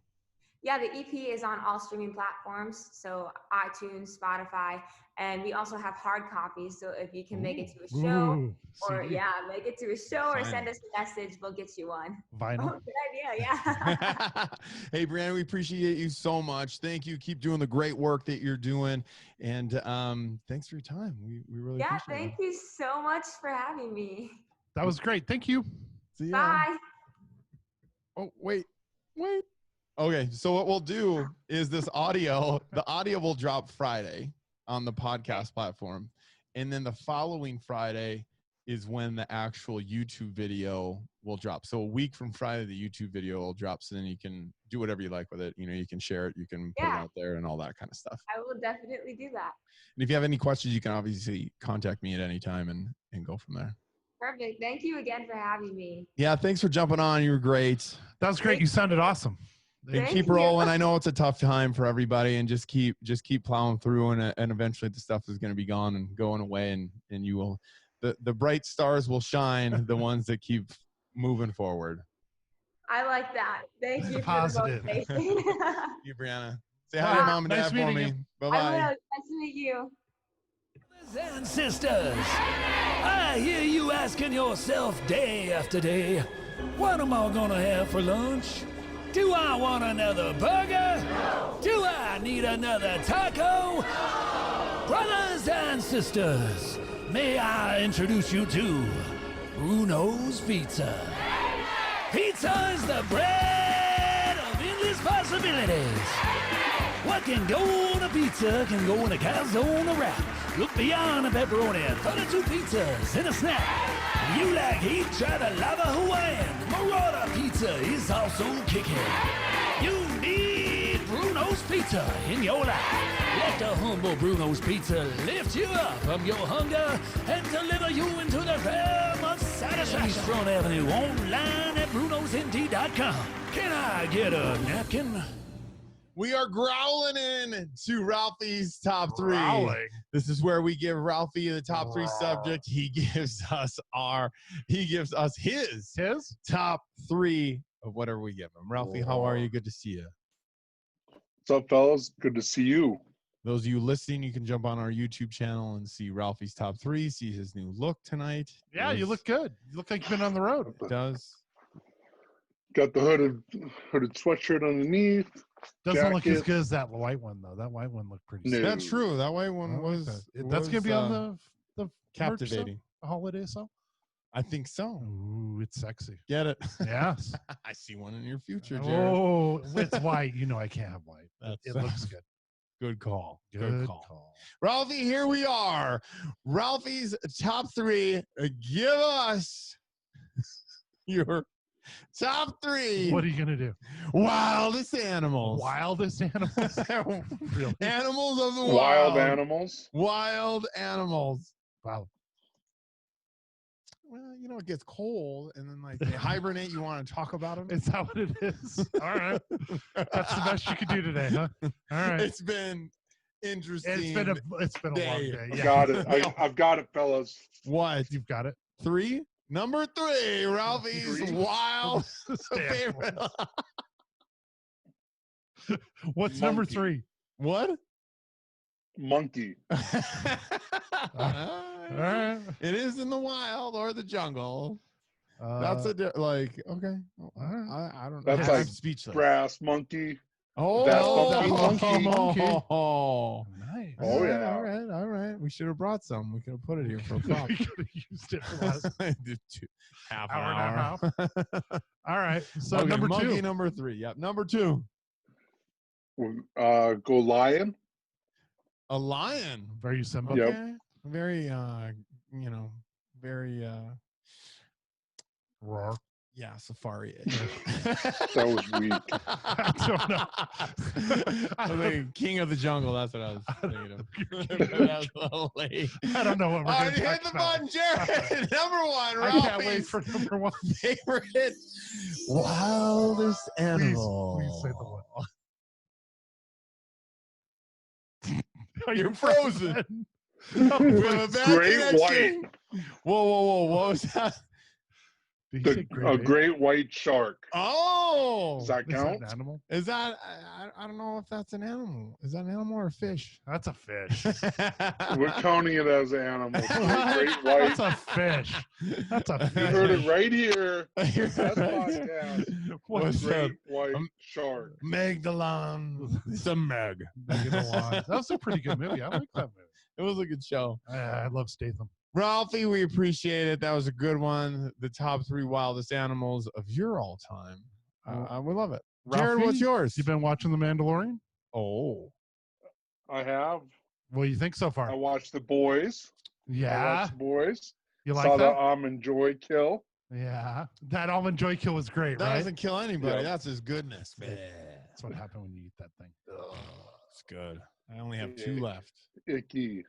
Yeah, the EP is on all streaming platforms, so iTunes, Spotify, and we also have hard copies. So if you can make it to a show, or make it to a show, or send us a message, we'll get you one. Vinyl. Oh, good idea, yeah. Hey, Brianna, we appreciate you so much. Thank you. Keep doing the great work that you're doing, and thanks for your time. We really appreciate it. Yeah, thank you so much for having me. That was great. Thank you. See ya. Bye. Oh, wait. Okay, so what we'll do is the audio will drop Friday on the podcast platform. And then the following Friday is when the actual YouTube video will drop. So a week from Friday, the YouTube video will drop. So then you can do whatever you like with it. You can share it, you can put it out there and all that kind of stuff. I will definitely do that. And if you have any questions, you can obviously contact me at any time and go from there. Perfect. Thank you again for having me. Yeah, thanks for jumping on. You were great. That was great. You sounded awesome. And keep rolling. I know it's a tough time for everybody, and just keep plowing through, and eventually the stuff is going to be gone and going away, and you will, the bright stars will shine, the ones that keep moving forward. I like that. Thank you. Positive. For the Thank you, Brianna. Say hi to Mom and Dad for me. Bye bye. Nice to meet you. Brothers and sisters, I hear you asking yourself day after day, what am I gonna have for lunch? Do I want another burger? No. Do I need another taco? No. Brothers and sisters, may I introduce you to Bruno's Pizza. Pizza is the bread of endless possibilities. What can go on a pizza can go in a calzone wrap. Look beyond a pepperoni, 32 pizzas in a snack. If you like heat, try the Lava Hawaiian. Marauder Pizza is also kicking. You need Bruno's Pizza in your life. Let the humble Bruno's Pizza lift you up from your hunger and deliver you into the realm of satisfaction. East Front Avenue, online at brunosnd.com. Can I get a napkin? We are growling in to Ralphie's top three. Growling. This is where we give Ralphie the top three subject. He gives us his top three of whatever we give him. Ralphie, how are you? Good to see you. What's up, fellas? Good to see you. Those of you listening, you can jump on our YouTube channel and see Ralphie's top three, see his new look tonight. Yeah, you look good. You look like you've been on the road. It does. Got the hooded sweatshirt underneath. Doesn't look as good as that white one, though. That white one looked pretty sick. That's true. That white one was. That's going to be on the captivating holiday sale? I think so. Ooh, it's sexy. Get it? Yes. I see one in your future, Jared. Oh, it's white. I can't have white. It looks good. Good call. Good call. Ralphie, here we are. Ralphie's top three. Give us your top three. What are you going to do? Wildest animals. Wildest animals? Really? Animals of the wild. Wild animals. Wild animals. Wow. Well, it gets cold, and then they hibernate. You want to talk about them? Is that what it is? All right. That's the best you could do today, huh? All right. It's been interesting. It's been a long day. Yeah. Got it. I've got it, fellas. What? You've got it. Three? Number three, Ralphie's wild favorite. What's Monkey. number three? What? Monkey. All right. It is in the wild or the jungle. That's okay. I don't know. That's like speechless. Brass monkey. Oh, monkey. Oh, nice. Oh, yeah. All right. We should have brought some. We could have put it here for a prop. We could have used it for that half hour an hour. and a half. All right. So Okay, number monkey, two. number three. Yep. Number two. Go lion. A lion. Very simple. Yep. Okay. Very, very. Roar. Yeah, Safari. That was weak. I don't know. I was thinking King of the Jungle. That's what I was thinking of. That was a little late. I don't know what we're going to hit talk the about. button, Jared. Number one, I can't wait Ralphie's for number one. favorite wildest animal. Please say the one. Oh, You're frozen. We have a bad Great connection. white. Whoa. What was that? Did you say A great great white shark. Oh. Does that ape? Is that count? an animal? Is that, I don't know if that's an animal. Is that an animal or a fish? That's a fish. We're counting it as an animal. So a great white. That's a fish. That's a You fish. heard it right here. What's That podcast. What's up? Great white shark. Magdalene. It's a Meg. That was a pretty good movie. I like that movie. It was a good show. I love Statham. Ralphie, we appreciate it. That was a good one. The top 3 wildest animals of your all time. We love it. Jared, Ralphie, what's yours? You been watching The Mandalorian? Oh. I have. What do you think so far? I watched The Boys. I Yeah. watched The Boys. You like Saw the that? Almond Joy kill. Yeah. That almond joy kill was great, That right? doesn't kill anybody. Yeah. That's his goodness. That's what happened when you eat that thing. It's good. I only have 2 left. Icky.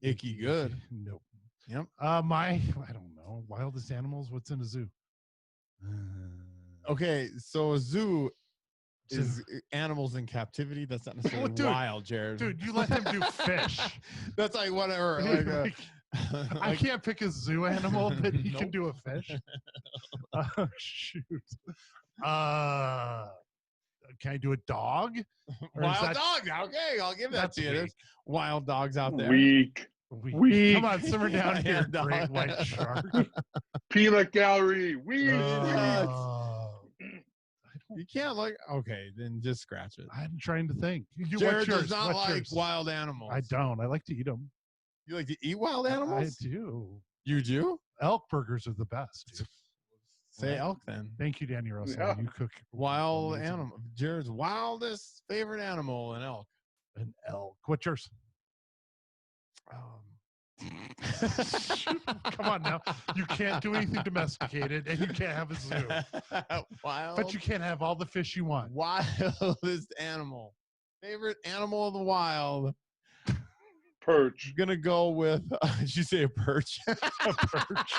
Icky good. Nope. Yep. I don't know. Wildest animals? What's in a zoo? Okay, so a zoo is animals in captivity. That's not necessarily Well, dude, wild, Jared. Dude, you let them do fish. That's like whatever. I can't pick a zoo animal, but he can Nope. do a fish. Oh, shoot. Can I do a dog? Or is Wild that- dog. Okay, I'll give that That's to you. weak. There's wild dogs out there. Weak. Weak. Come on, simmer down Yeah, here, dog. great white shark. Peanut gallery. Weak. You can't like. Okay, then just scratch it. I'm trying to think. Jared What's yours? does not What's like yours? wild animals. I don't. I like to eat them. You like to eat wild animals? I do. You do? Elk burgers are the best. Dude. Say elk then. Thank you, Danny Rosa. Yeah. You cook Wild amazing. animal. Jared's wildest favorite animal, an elk. An elk. What's yours? Come on now. You can't do anything domesticated, and you can't have a zoo. Wild. But you can't have all the fish you want. Wildest animal. Favorite animal of the wild. Perch. Gonna go with. Did you say a perch? A perch.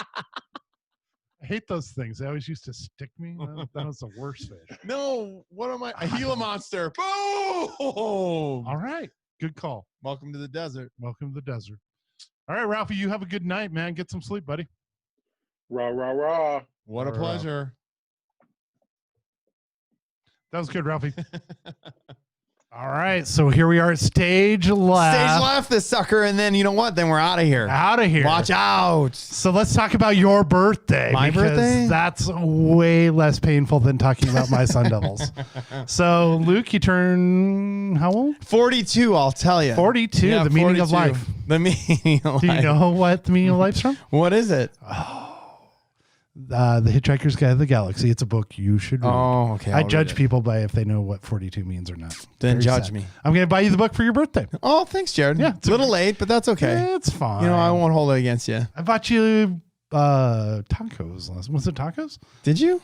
I hate those things. They always used to stick me. That was the worst fish. No. What am I? A Gila monster. Boom! All right. Good call. Welcome to the desert. Welcome to the desert. All right, Ralphie, you have a good night, man. Get some sleep, buddy. Rah, rah, rah. What a Or, pleasure. That was good, Ralphie. All right, so here we are at stage left. Stage left, this sucker, and then you know what? Then we're out of here. Out of here. Watch out. So let's talk about your birthday. My because birthday? That's way less painful than talking about my Sun Devils. So, Luke, you turn how old? 42, I'll tell you. 42, Yeah, the meaning of 42. life. The meaning of Do you life. know what the meaning of life's from? What is it? The Hitchhiker's Guide to the Galaxy. It's a book you should read. Oh, okay. I I'll judge read it. people by if they know what 42 means or not. Then Very judge sad. me. I'm going to buy you the book for your birthday. Oh, thanks, Jared. Yeah, It's a little late, but that's okay. It's fine. You know, I won't hold it against you. I bought you tacos last. Was it tacos? Did you?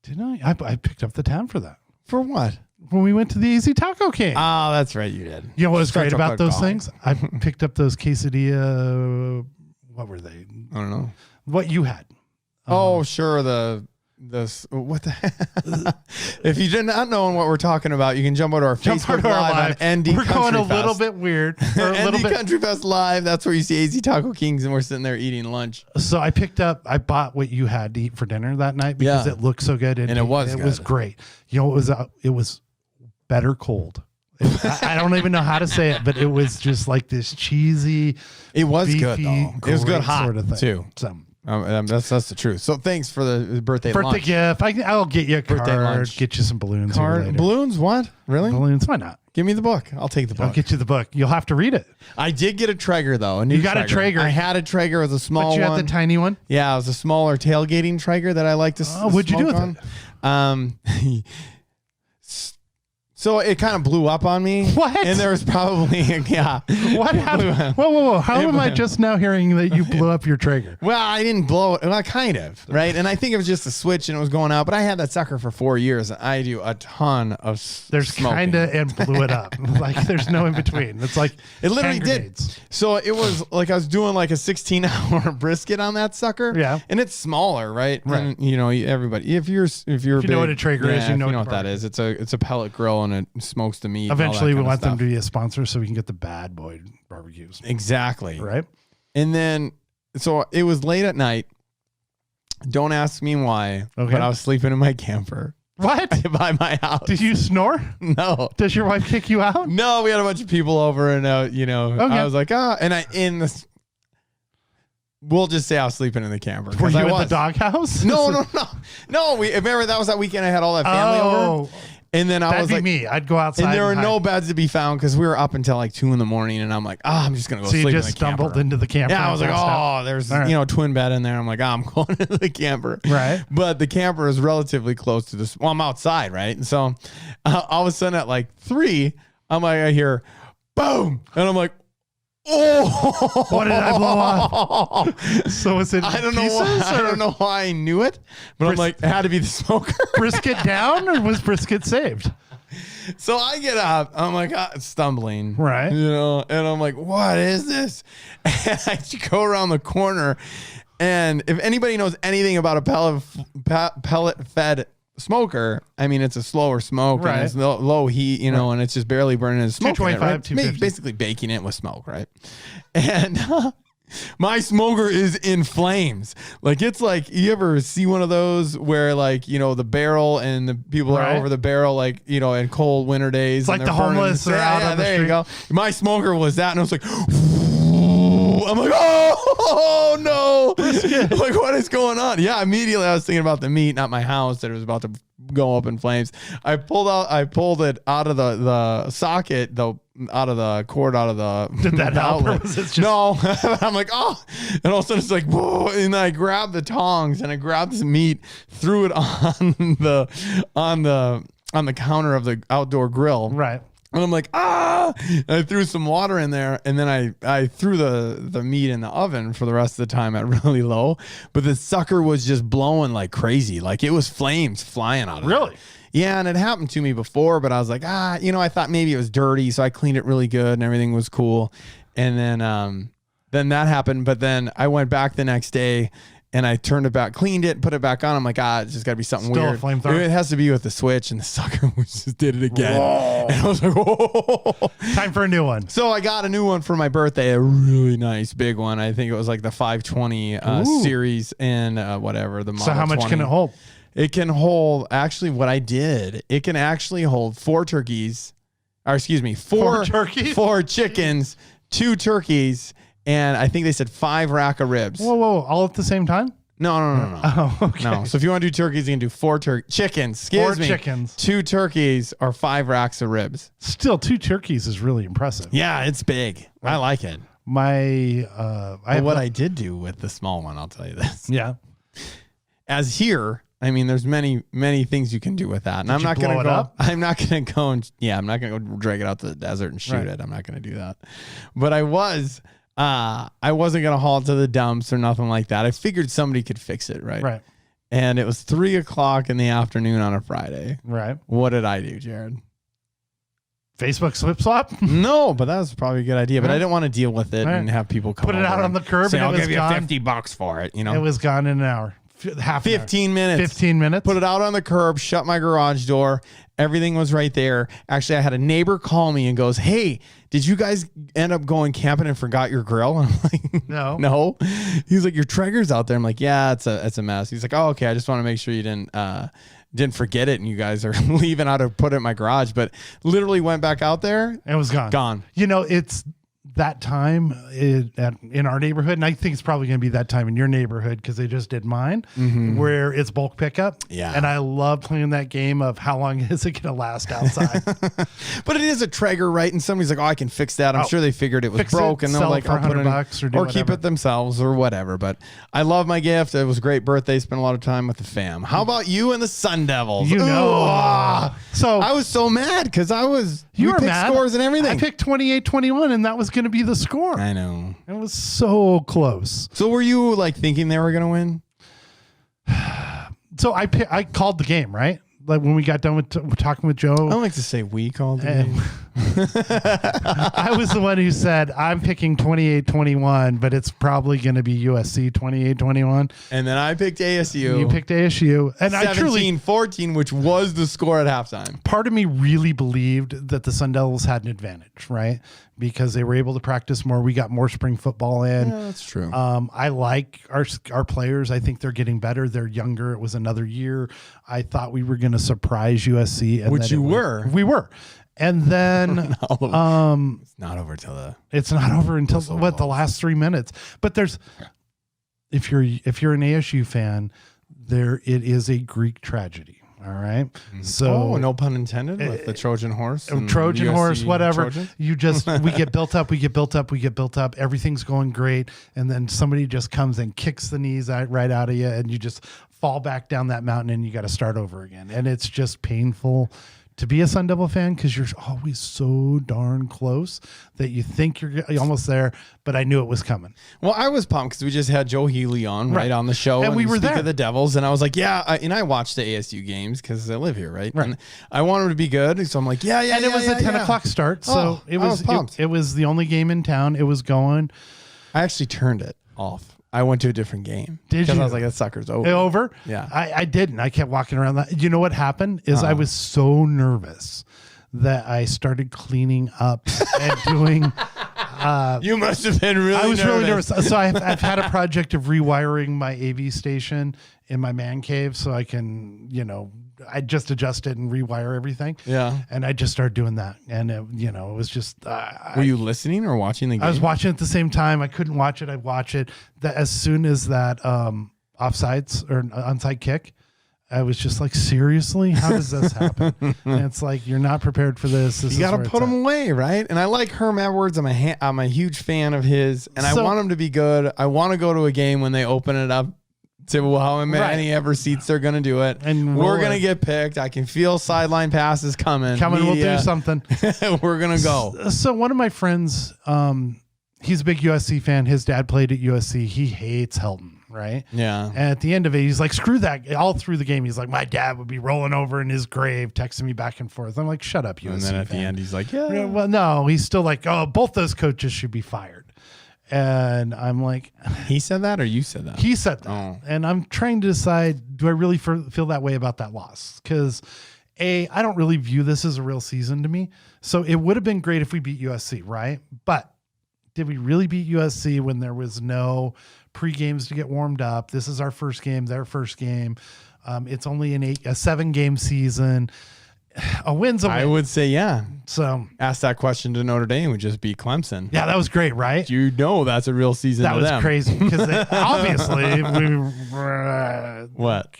Didn't I? I picked up the tab for that For what? when we went to the Easy Taco King. Oh, that's right. You did. You know what was great Central about those Park things? I picked up those quesadilla. What were they? I don't know. What you had? Oh, sure. What the? If you did not know what we're talking about, you can jump over to our Facebook Live on ND We're going Country a little Fest. bit weird. Or a little ND bit. Country Fest Live. That's where you see AZ Taco Kings, and we're sitting there eating lunch. So I bought what you had to eat for dinner that night because Yeah. it looked so good, And it was good. great. You know, it was better cold. I don't even know how to say it, but it was just like this cheesy. It was good, beefy, though. It was good great hot, sort of thing. too. So, That's the truth. So thanks for the birthday lunch. gift. I'll get you a Birthday card. lunch. Get you some balloons. here later. Balloons? What? Really? Balloons? Why not? Give me the book. I'll take the book. I'll get you the book. You'll have to read it. I did get a Traeger, though. A new You got a Traeger. I had a Traeger. It was a small But you one. had the tiny one. Yeah, it was a smaller tailgating Traeger that I like to Oh, what'd you do with it? So it kind of blew up on me. What? And there was probably, yeah. What happened? Whoa. How am I just now hearing that you blew up your Traeger? Well, I didn't blow it. Well, kind of, right? And I think it was just a switch and it was going out. But I had that sucker for 4 years. And I do a ton of There's smoking. kind of and blew it up. Like there's no in between. It's like it literally hand did. grenades. So it was like I was doing like a 16-hour brisket on that sucker. Yeah. And it's smaller, right? Right. And, you know, everybody, if you're If you know what a Traeger is, you know what that is. It's a pellet grill and it smokes the meat. Eventually, we want them stuff. to be a sponsor so we can get the bad boy barbecues. Exactly. Right? And then, so it was late at night. Don't ask me why, Okay. but I was sleeping in my camper What? by my house. Did you snore? No. Does your wife kick you out? No, we had a bunch of people over and, you know, Okay. I was like, we'll just say I was sleeping in the camper. Were you I at was. the doghouse? No. Remember that was that weekend I had all that family over? And then I That'd was be like, me. I'd go outside. and there were hide. no beds to be found because we were up until like 2 a.m. and I'm like, I'm just going to go So you sleep in just the camper. stumbled into the camper. Yeah, I and was like, passed out. there's, All right. a twin bed in there. I'm like, I'm going into the camper. Right. But the camper is relatively close to this. Well, I'm outside, right? And so all of a sudden at like 3, I'm like, I hear boom. And I'm like, oh, What did I blow up? So is it I don't know pieces why. I or don't know why I knew it, but I'm like, it had to be the smoker. brisket down or was brisket saved? So I get up, I'm like stumbling, Right. You know, and I'm like, what is this? And I go around the corner, and if anybody knows anything about a pellet fed smoker, I mean, it's a slower smoke, Right. and it's low heat, you know, and it's just barely burning the smoke. 225, Right? 250. Basically baking it with smoke, right? And my smoker is in flames. Like, it's like, you ever see one of those where, like, you know, the barrel and the people Right. are over the barrel, like, you know, in cold winter days. It's like and the they're burning homeless are out on the there you street. go. My smoker was that, and I was like, I'm like, oh no. I'm like, what is going on? Yeah, immediately I was thinking about the meat, not my house, that it was about to go up in flames. I pulled it out of the socket, out of the cord, out of the Did that help? Or outlet. was it just... No. I'm like, oh, and all of a sudden it's like, whoa, and I grabbed the tongs and I grabbed this meat, threw it on the counter of the outdoor grill. Right. And I'm like, and I threw some water in there, and then I threw the meat in the oven for the rest of the time at really low. But the sucker was just blowing like crazy. Like, it was flames flying out of it. Really? Yeah, and it happened to me before, but I was like, you know, I thought maybe it was dirty, so I cleaned it really good and everything was cool. And then that happened, but then I went back the next day and I turned it back, cleaned it, put it back on. I'm like, it's just got to be something Still a weird. flamethrower? It has to be with the switch, and the sucker just did it again. Whoa. And I was like, whoa. Time for a new one. So I got a new one for my birthday, a really nice big one. I think it was like the 520 series and whatever the model. So how much 20. can it hold? It can hold, actually what I did, it can actually hold 4 turkeys, or excuse me, 4 turkeys? 4 chickens, 2 turkeys, and I think they said 5 rack of ribs. Whoa. All at the same time? No. Oh, okay. No. So if you want to do turkeys, you can do 4 chickens. 4 chickens. 2 turkeys or 5 racks of ribs. Still, 2 turkeys is really impressive. Yeah, it's big. I like it. I did do with the small one, I'll tell you this. Yeah. As here, I mean, there's many things you can do with that. And I'm not going to go. I'm not going to go and I'm not going to go drag it out to the desert and shoot it. I'm not going to do that. But I wasn't going to haul it to the dumps or nothing like that. I figured somebody could fix it, right? Right. And it was 3:00 in the afternoon on a Friday. Right. What did I do, Jared? Facebook slip swap? No, but that was probably a good idea. But I didn't want to deal with it and have people come Put it out on the curb say, and I'll it was give you gone. $50 for it. You know, It was gone in an hour. Half an hour. 15 minutes. 15 minutes. Put it out on the curb, shut my garage door. Everything was right there. Actually, I had a neighbor call me and goes, "Hey, did you guys end up going camping and forgot your grill?" And I'm like, no. He's like, "Your Traeger's out there." I'm like, "Yeah, it's a mess." He's like, "Oh, okay. I just want to make sure you didn't forget it and you guys are leaving out to put it in my garage." But literally went back out there. It was gone. Gone. You know, it's that time in our neighborhood, and I think it's probably going to be that time in your neighborhood because they just did mine, where it's bulk pickup. Yeah. And I love playing that game of how long is it going to last outside. But it is a Traeger, right? And somebody's like, oh, I can fix that. I'm sure they figured it was broke, and they're like, I'll put it or keep it themselves or whatever. But I love my gift. It was a great birthday. Spent a lot of time with the fam. How about you and the Sun Devils? You know. So I was so mad because you were mad. Scores and everything. I picked 28-21, and that was going to be the score. I know. It was so close. So were you like thinking they were going to win? So I called the game, right? Like when we got done with talking with Joe. I don't like to say we called the game. I was the one who said, I'm picking 28-21, but it's probably going to be USC 28-21. And then I picked ASU. You picked ASU. And 17-14, which was the score at halftime. Part of me really believed that the Sun Devils had an advantage, right? Because they were able to practice more. We got more spring football in. Yeah, that's true. I like our players. I think they're getting better. They're younger. It was another year. I thought we were going to surprise USC. And which you were. We were. And then it's not over till the last 3 minutes. But there's if you're an ASU fan, it is a Greek tragedy. All right. So no pun intended with the Trojan horse. Trojan horse, whatever. Trojans? We get built up. Everything's going great. And then somebody just comes and kicks the knees right out of you, and you just fall back down that mountain and you got to start over again. And it's just painful to be a Sun Devil fan because you're always so darn close that you think you're almost there, but I knew it was coming. Well, I was pumped because we just had Joe Healy on right on the show, and we were there. Of the Devils, and I was like, and I watched the ASU games because I live here, right? And I want them to be good, so I'm like, And it was a 10 o'clock start, so it was pumped. It was the only game in town. It was going. I actually turned it off. I went to a different game. Did you? Because I was like, that sucker's over. Over? Yeah. I didn't. I kept walking around. You know what happened is I was so nervous that I started cleaning up and doing. You must have been really nervous. I was really nervous. So I've had a project of rewiring my AV station in my man cave so I can, I just adjust it and rewire everything. Yeah. And I just started doing that. And, it was just. Were you listening or watching the game? I was watching at the same time. I couldn't watch it. I'd watch it. As soon as that offsides or onside kick, I was just like, seriously? How does this happen? And it's like, you're not prepared for this. You got to put them away, right? And I like Herm Edwards. I'm a huge fan of his. And I want him to be good. I want to go to a game when they open it up. To how many ever seats they're going to do it. And we're going to get picked. I can feel sideline passes coming. We'll do something. We're going to go. So one of my friends, he's a big USC fan. His dad played at USC. He hates Helton, right? Yeah. And at the end of it, he's like, screw that. All through the game, he's like, my dad would be rolling over in his grave, texting me back and forth. I'm like, shut up, USC And then at fan. the end, he's like, yeah. Well, no, he's still like, oh, both those coaches should be fired. And I'm like, he said that or you said that? He said that. Oh. And I'm trying to decide, do I really feel that way about that loss? Because I don't really view this as a real season to me. So it would have been great if we beat USC, right? But did we really beat USC when there was no pre-games to get warmed up? This is our first game, their first game. It's only a 7-game season. A win's a win. I would say, yeah. So ask that question to Notre Dame, would just beat Clemson. Yeah, that was great, right? You know that's a real season. That to was them. crazy because obviously what?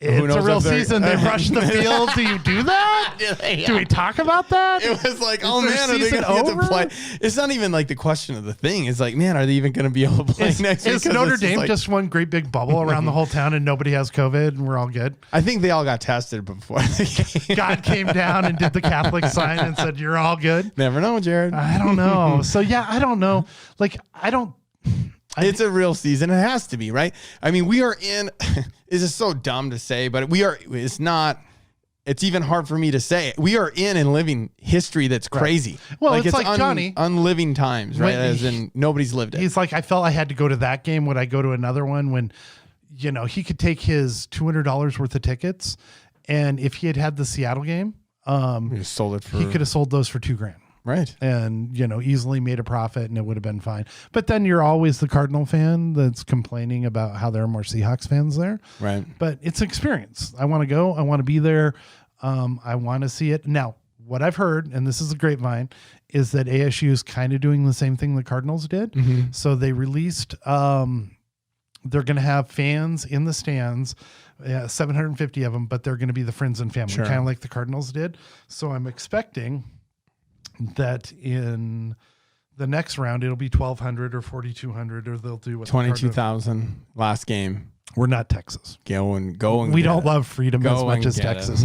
It's a real season. They rushed the field. Do you do that? Yeah. Do we talk about that? It was like, oh man, are they going to get to play? It's not even like the question of the thing. It's like, man, are they even going to be able to play next week? Is Notre Dame just one great big bubble around the whole town and nobody has COVID and we're all good? I think they all got tested before the game. God came down and did the Catholic sign and said, you're all good. Never know, Jared. I don't know. So yeah, I don't know. Like, it's a real season. It has to be, right? I mean, we are in, this is so dumb to say, but it's even hard for me to say. We are in and living history that's crazy. Right. Well, it's like Johnny. Unliving times, right? As in nobody's lived it. He's like, I felt I had to go to that game. Would I go to another one when, he could take his $200 worth of tickets. And if he had the Seattle game, he could have sold those for $2,000. Right. And, easily made a profit and it would have been fine. But then you're always the Cardinal fan that's complaining about how there are more Seahawks fans there. Right. But it's an experience. I want to go. I want to be there. I want to see it. Now, what I've heard, and this is a grapevine, is that ASU is kind of doing the same thing the Cardinals did. Mm-hmm. So they released, they're going to have fans in the stands, 750 of them, but they're going to be the friends and family, kind of like the Cardinals did. So I'm expecting that in the next round, it'll be 1,200 or 4,200, or they'll do what 22,000 last game. We're not Texas. Go and we don't love freedom as much as Texas.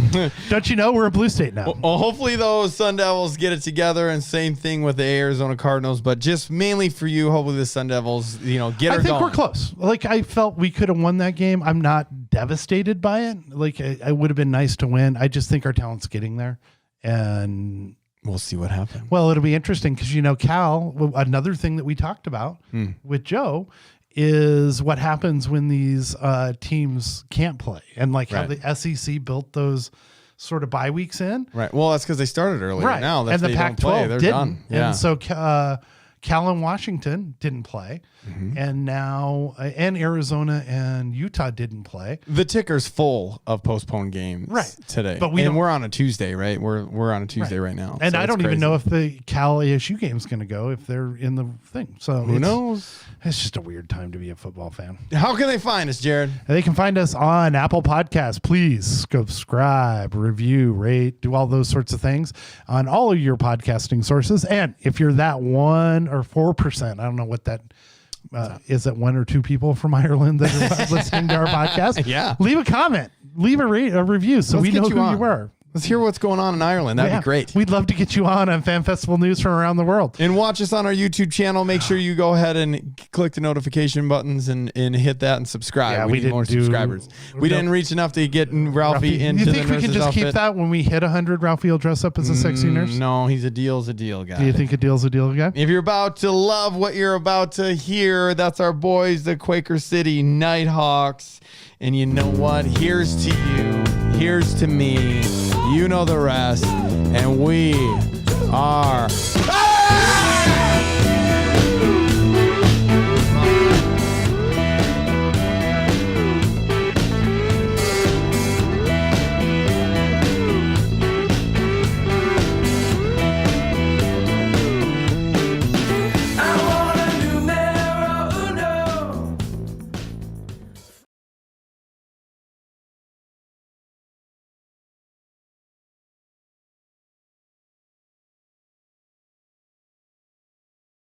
Don't you know we're a blue state now? Well, hopefully those Sun Devils get it together, and same thing with the Arizona Cardinals. But just mainly for you, hopefully the Sun Devils, get her going. I think we're close. Like, I felt we could have won that game. I'm not devastated by it. Like, I would have been nice to win. I just think our talent's getting there, and we'll see what happens. Well, it'll be interesting because Cal. Another thing that we talked about with Joe is what happens when these teams can't play, and how the SEC built those sort of bye weeks in. Right. Well, that's because they started earlier. Right. Now that and the they Pac-12 don't play, they're didn't. done. Yeah. And so Cal and Washington didn't play, and now and Arizona and Utah didn't play. The ticker's full of postponed games today. But we're on a Tuesday, right? We're on a Tuesday right now. And so I don't even know if the Cal ASU game's going to go, if they're in the thing. So who knows? It's just a weird time to be a football fan. How can they find us, Jared? They can find us on Apple Podcasts. Please subscribe, review, rate, do all those sorts of things on all of your podcasting sources. And if you're that 1 or 4%, I don't know what that is, that 1 or 2 people from Ireland that are listening to our podcast? Yeah. Leave a comment, leave a review so we know who you were. Let's hear what's going on in Ireland. That'd be great. We'd love to get you on Fan Festival News from around the world. And watch us on our YouTube channel. Make sure you go ahead and click the notification buttons and hit that and subscribe. Yeah, we need more subscribers. We didn't reach enough to get Ralphie into the nurse's outfit. You think we can just keep that when we hit 100, Ralphie will dress up as a sexy nurse? No, he's a deal guy. Do you think a deal's a deal guy? If you're about to love what you're about to hear, that's our boys, the Quaker City Nighthawks. And you know what? Here's to you. Here's to me. You know the rest. And we are